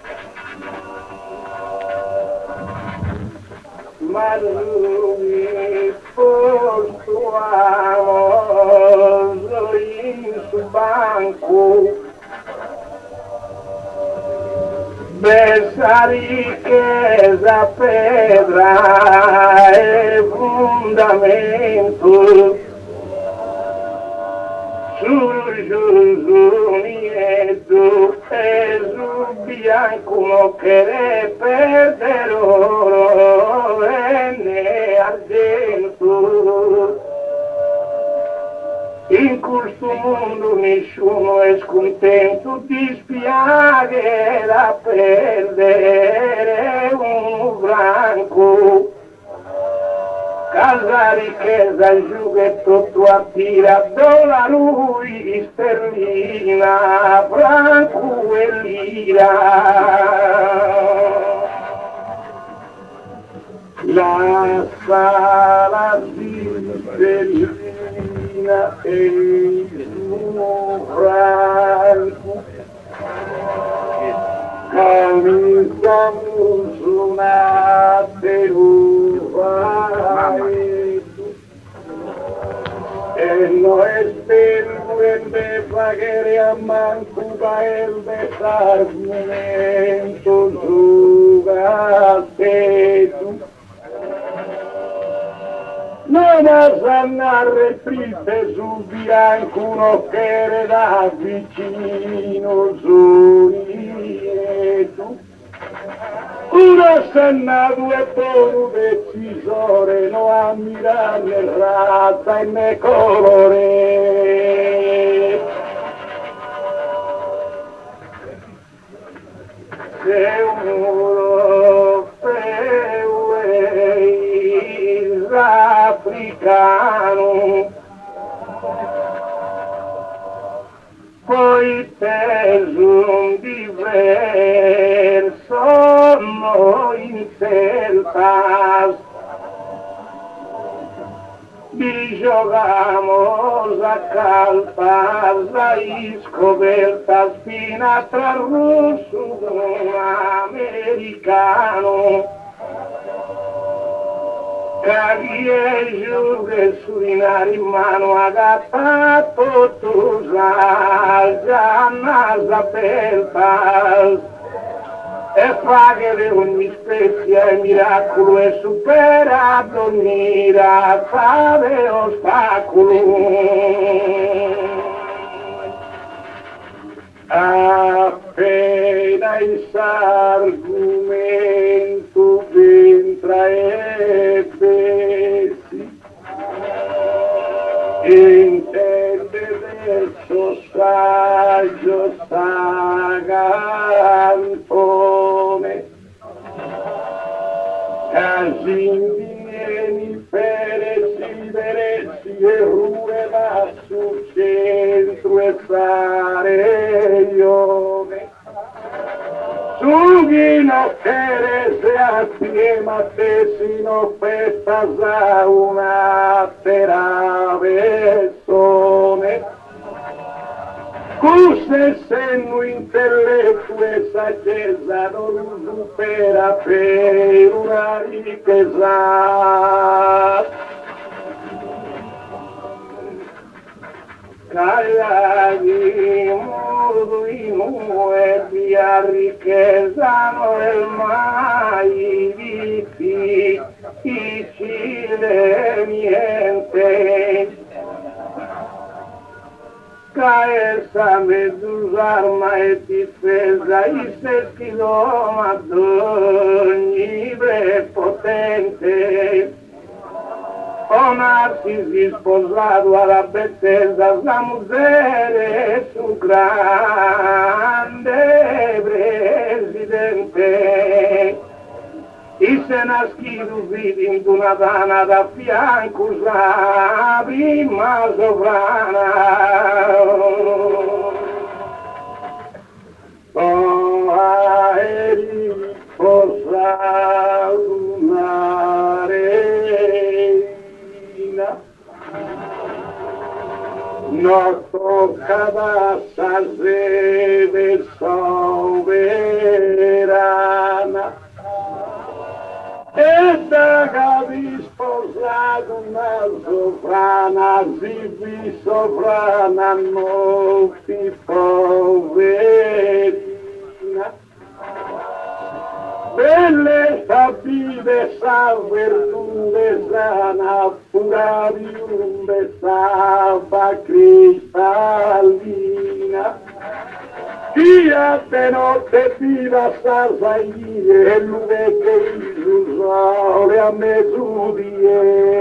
A: Ma lui por su amor in su banco besa riqueza pedra e fundamento su nieto e su bianco no quiere perder oro e argento. In questo mondo nessuno è scontento di spiare da perdere un branco. Casa riqueza il giubbetto tua tira, dona lui sterlina, franco e lira. La sala di sterlina e il suo franco, camisa musunate e no espirgüende pagare a mancuba el desargumento jugate tu. Non asannare triste sul bianco uno che da vicino tu. Una sanna due tono decisore, no a mirarne razza e ne colore. Se uno feu africano, poi tesum diverso no incertas y jogamos a calpas a iscobertas fina tras ruso americano. Caglieggio del surinare in mano agattato tu già apertas e pagare ogni spezia e miracolo e superato ogni razza e ostacolo. Appena il argomento entra e besi, intende del suo saggio sagantone, Casindieni peresi veresi e rueva sul centro e fare ione. Sughino terese assieme a te sino festa za una teravessone. Cuse senno intelletto e saggezza non supera per una ricchezza. Callaghi mudo in muovi a ricchezza non è mai difficile niente. Caesa mezz'arma e difesa i 6 chilometri prepotente. O Narcisi sposato alla bellezza la musere su grande presidente. I se naschido vidi in una dana da fianco la prima sovrana. eri posato un'arena, non toccava sa sede soverana, e da capi sposato una sovrana, si vi sovrana non si poverina, belle sapide sa verdure sana, pura viunde sa cristallina, chi a te notte viva sa saire, e lume che il sole a mezzodie.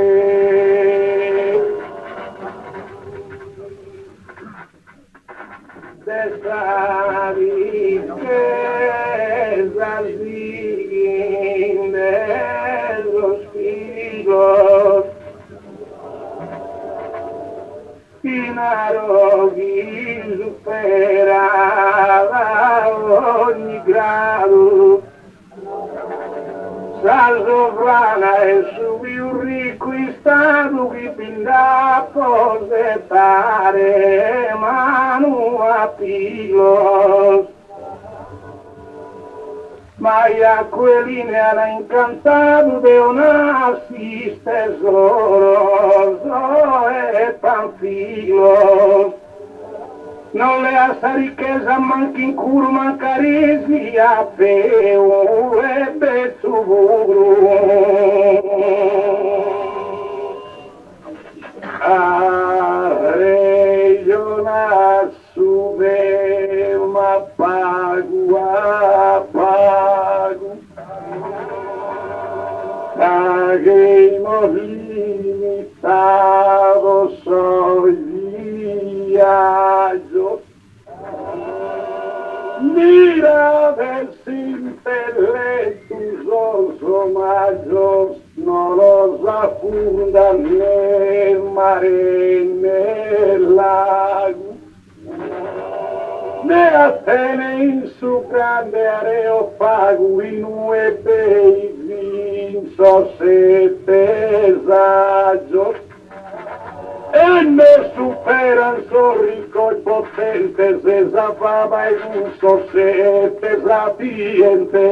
A: Desta riqueza siguen de los siglos, Inaroghi superava ogni grado, sa sovrana e subì un riquistato che pinda posetare manu a pilos. Ma a quelline era incantato de onassis tesoros e panfilos. Non le ha riqueza manca in curo, manca resi a peu e bezuburu. A regiona sube ma pago a pago, paguemos limitados hoy viaggio, mira del intelectus mayos, no los afundan nel mare nel lago, ne Atene in su grande areopago in uebe vinso sette esagios, e ne superan so ricco e potente se zapava e gusto sette sapiente.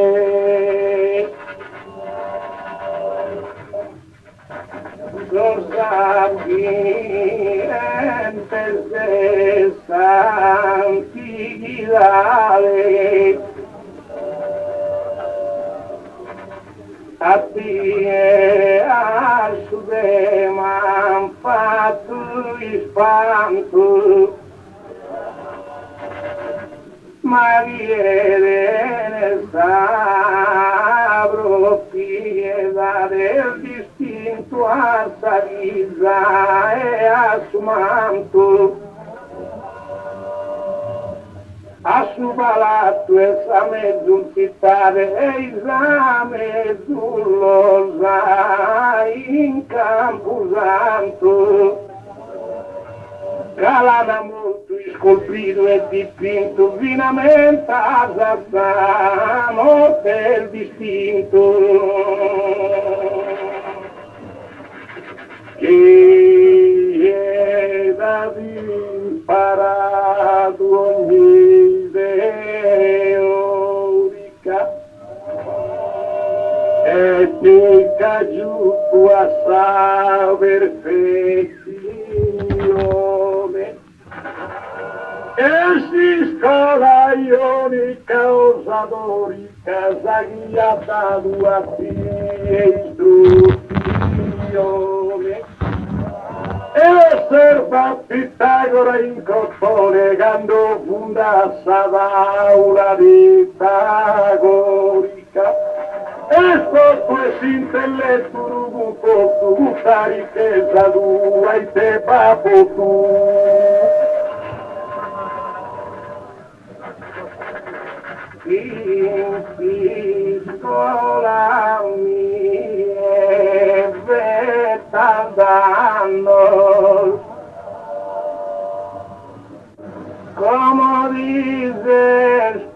A: Los sapientes de santidades a ti a su deman fatu espanto, María del Sabro, piedad del distinto a salida e a su manto, a su palato esame giuntitare e esame zullosa in Camposanto, calana molto scolpito e dipinto finamente a Sassano del distinto, che è da imparato ogni teorica e ti caggiù a saper perfezione. Essi scola ionica osadorica saghiata tua istruzione, e osserva Pitagora in coppone quando funda Savaura di Pitagorica, e sotto esse intelletto un posto tutta ricchezza tua e te papo tu. In piccola mia vetta danno, come dice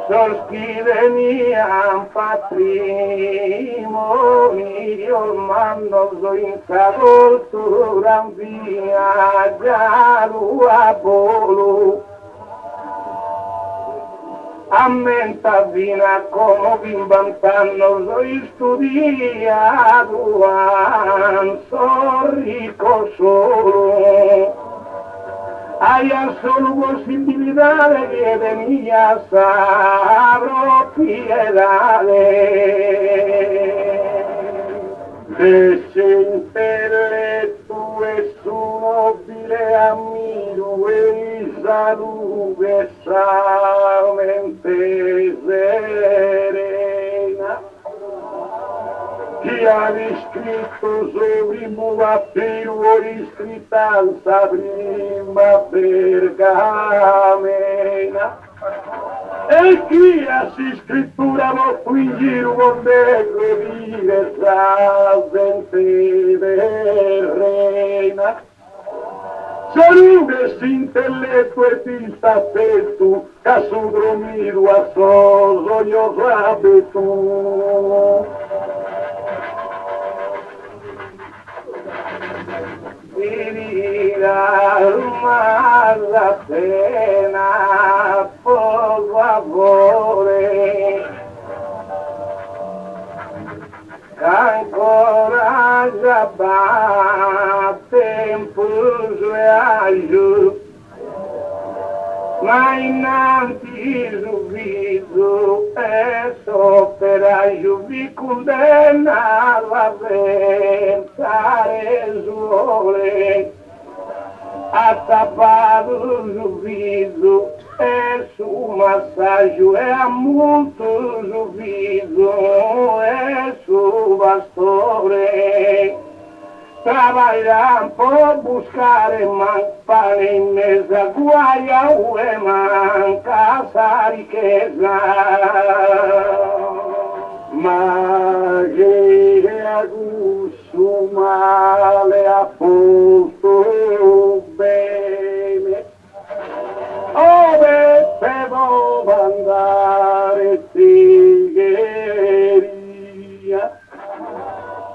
A: sostivenían patrimonio, hermanos in cultura via Apolo. Ammenta vina come bimbantanno studiato, sono ricco solo. Hay solo posibilidad de que tenía esa propiedad ese intelecto es un nobile amigo y salud mente serena que ha descrito sobre papiro escritanza prima pergamena e chi si scrittura può fingere donde vive sa gente reina salude intelletto e pista aspetto che su dormido a soso io sabe tu Divina más la pena, por favor, ancora già tempo reaggio, ma innanzi subito e soperaggio vi condanna la verità sole attappato subito e su massaggio è molto subito e su bastone trabalhar por buscar pane in mesa guaia e manca sa riqueza ma che a gusto male a posto bene ove devo andare sigheria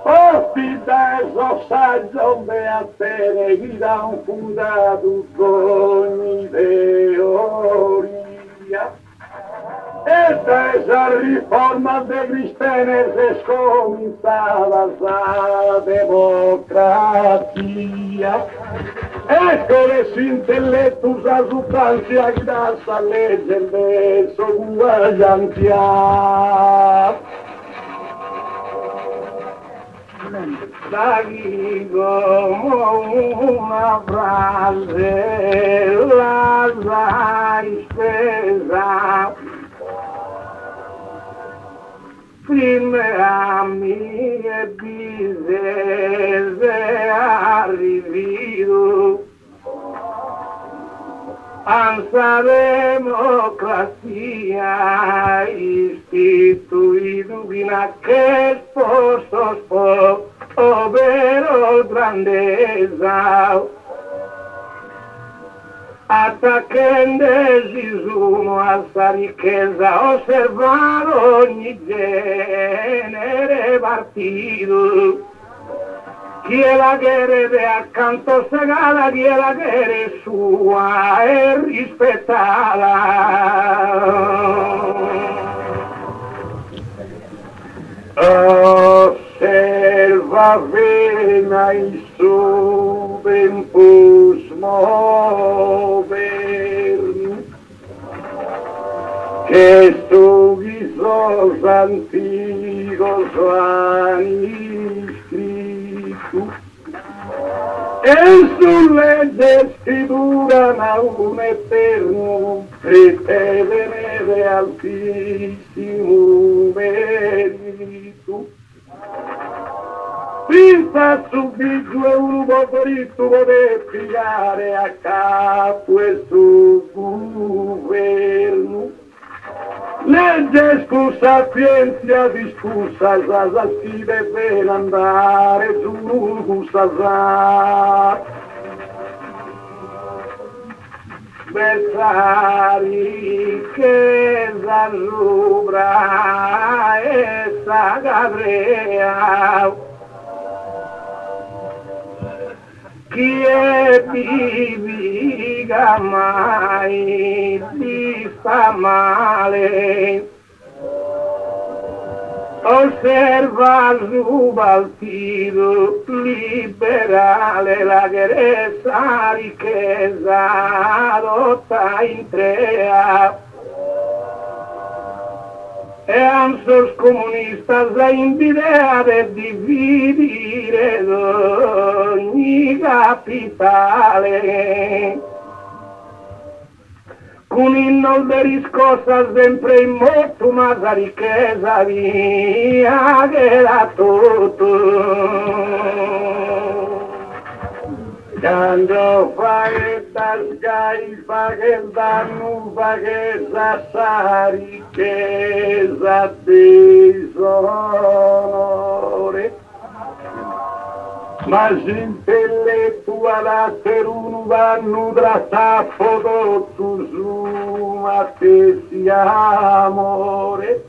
A: Ospita saggio a te guida un fundato ogni teoria. Esta es la riforma de Cristenes es comenzada la democracia. Escoles intelectus a sustancia grasa legge de su guayantia. La digo una frase, la spesa, fino a mie bisese arrivido, ansa democracia istituido in aquel posos ovvero grandezza attaccando uno a sta ricchezza osservare ogni genere partito chi è la guerra de accanto sagata chi è la guerra sua e rispettata osserva bene il suo tempus moderno che stu visos antigos han scritto e sulle scrittura un eterno pretendere de altissimo merito senza subito e un favorito poter pigliare a capo questo governo legge scusa scienza discussa sa si deve andare giù sa versa ricchezza rubra e sagabrea. Chi è viviga mai ti sta male, osserva subaltino liberale la gressa ricchezza rotta in trea. E ansos comunistas la invidia de dividere ogni capitale. Con il de riscossa sempre in moto, ma la ricchezza via che da tutto. Quando faetta sgai faghetta non faghetta sa ricchezza disonore, ma intellettuale per uno vanno tratta prodotto su ma te sia amore.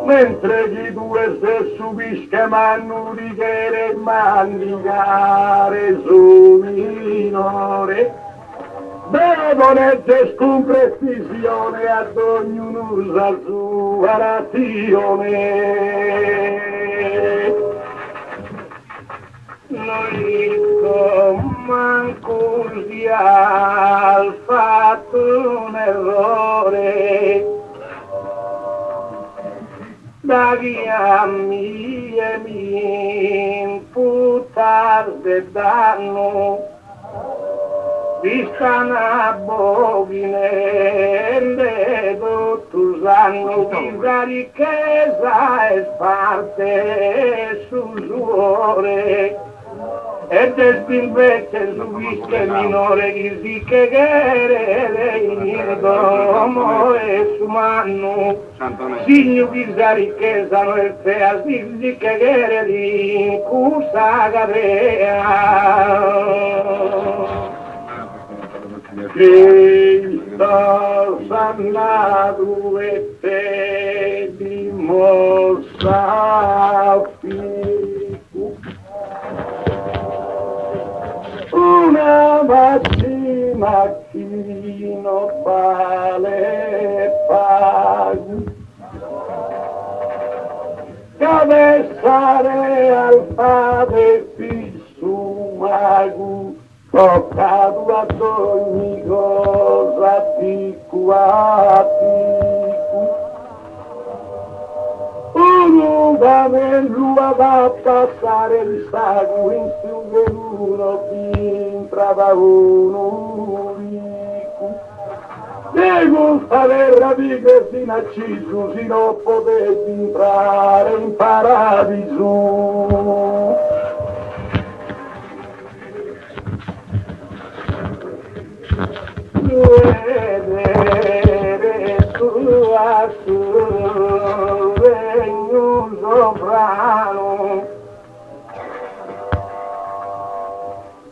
A: Mentre gli due se subisce manno di che mandicare su minore, devono con precisione ad ognuno la sua ragione. Noi manco sia al fatto un errore, da via mie mi imputar de danno, vista una bovine de tutto anno, la ricchezza è parte su suore, e desde invece subisce minore che si che il domo e su mano signo che la ricchezza non è fea, si che di cusa garea. Cristo sannato e te dimostra fico. Una mattina chi non vale paghi, cabezzare al padre fisso mago, toccato ad ogni cosa pico a pico. Uno da me va a passare il sangue in su che uno entrava uno ricco. Devo fare rapire fino a Gesù, se non potevi entrare in paradiso. Vedere tua su regno sovrano,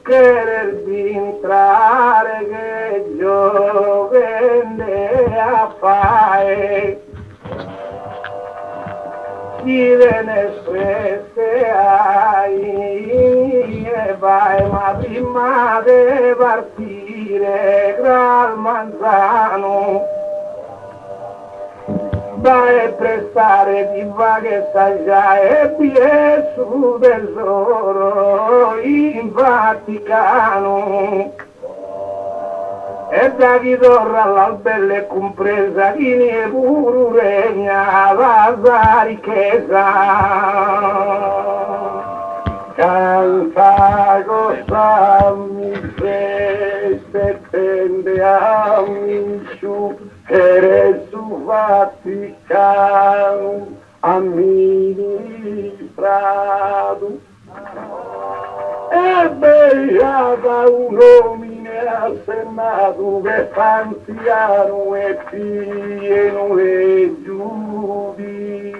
A: querer entrare che giovene a fare, chi viene spese ai e vai, ma prima di partire Gran Manzano vai a prestare di vaghezza già e pie su tesoro in Vaticano. E da chi torna all'albella e compresa chi ne pure regna la ricchezza. Canta cosa mi preste tende a mi su che su Vaticano amministrato. E beata un uomine al Senato che fa anziano e pieno e giudice.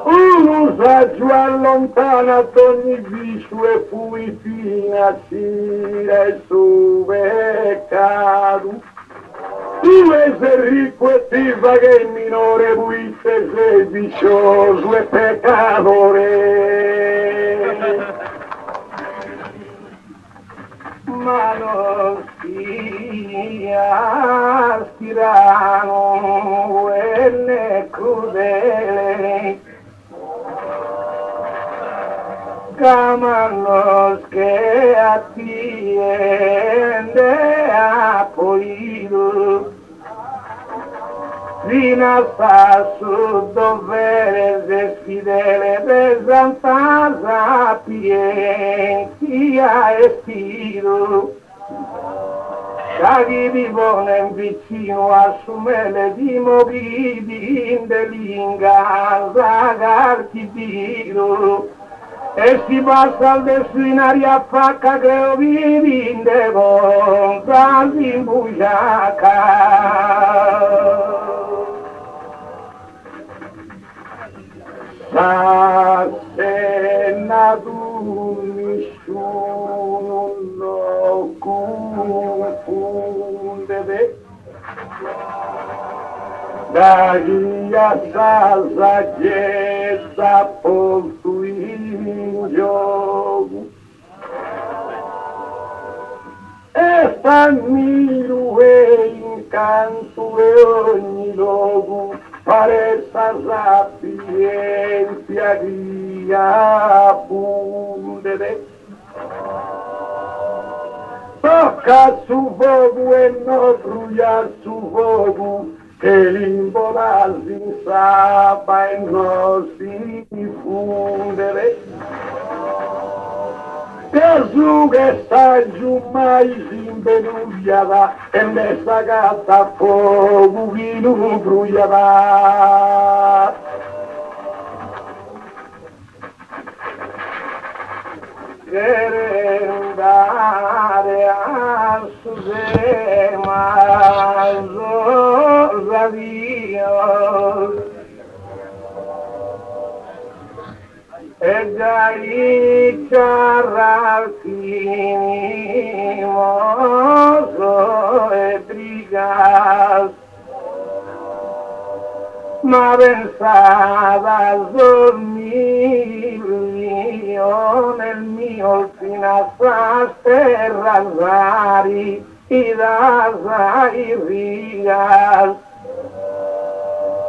A: Uno saggio allontana ad ogni vicio sue fui fino a sira il suo peccato. Tu sei ricco e ti fa che il minore buiste sei vicioso e peccatore. Ma non sia tirano quelle crudele Cámanos que atiende a podido sin hasta sus deberes desfideles de santa sapiencia estido. Caghi vivono vicino a sumele di movidi in delinga zagarti tiro. E si passa al dessu in aria facca che ho vivi in devo, tanti in bugiaca. Sa se nato nessuno non confonde da via sa saggezza porto in gioco e fammi e incanto e ogni luogo fare sa sapienza di abundere. Tocca su fuoco e non brucia su fuoco, che l'imbola si insabba e non si diffondere. Gesù che sta giù mai si imbenugliava e messa gatta a fuoco chi non bruciava. Quere andare a Susema, Rosa Dio, e già i ciarralfini, mozo e brigas, ma pensava a dormire nel mio finastre rasari y das rigas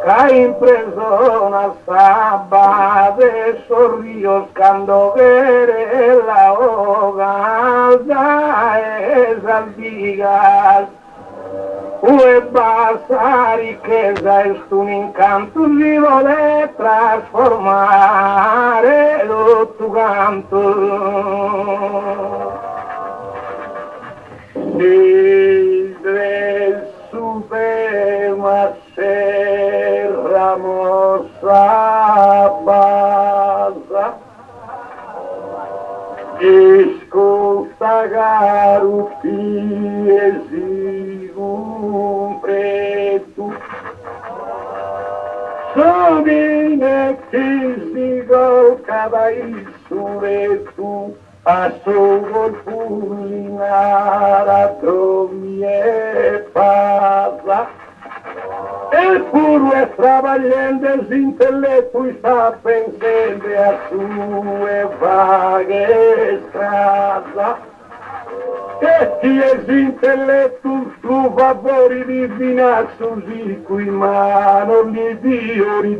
A: cae impresona saba de sorrios cando vere la hogalda esas vigas. Ue basta riqueza es un incanto vivo de trasformare tu canto. Silve suprema serra mossa basa escolta garuti esigum preto Sobine fisico cabaisuretu a sogol pulinara tromie pasa el puro extravagante intelletto sta pensando a sue vaghe strada e chi è intelletto su favori di vinazzo di cui ma non di Dio di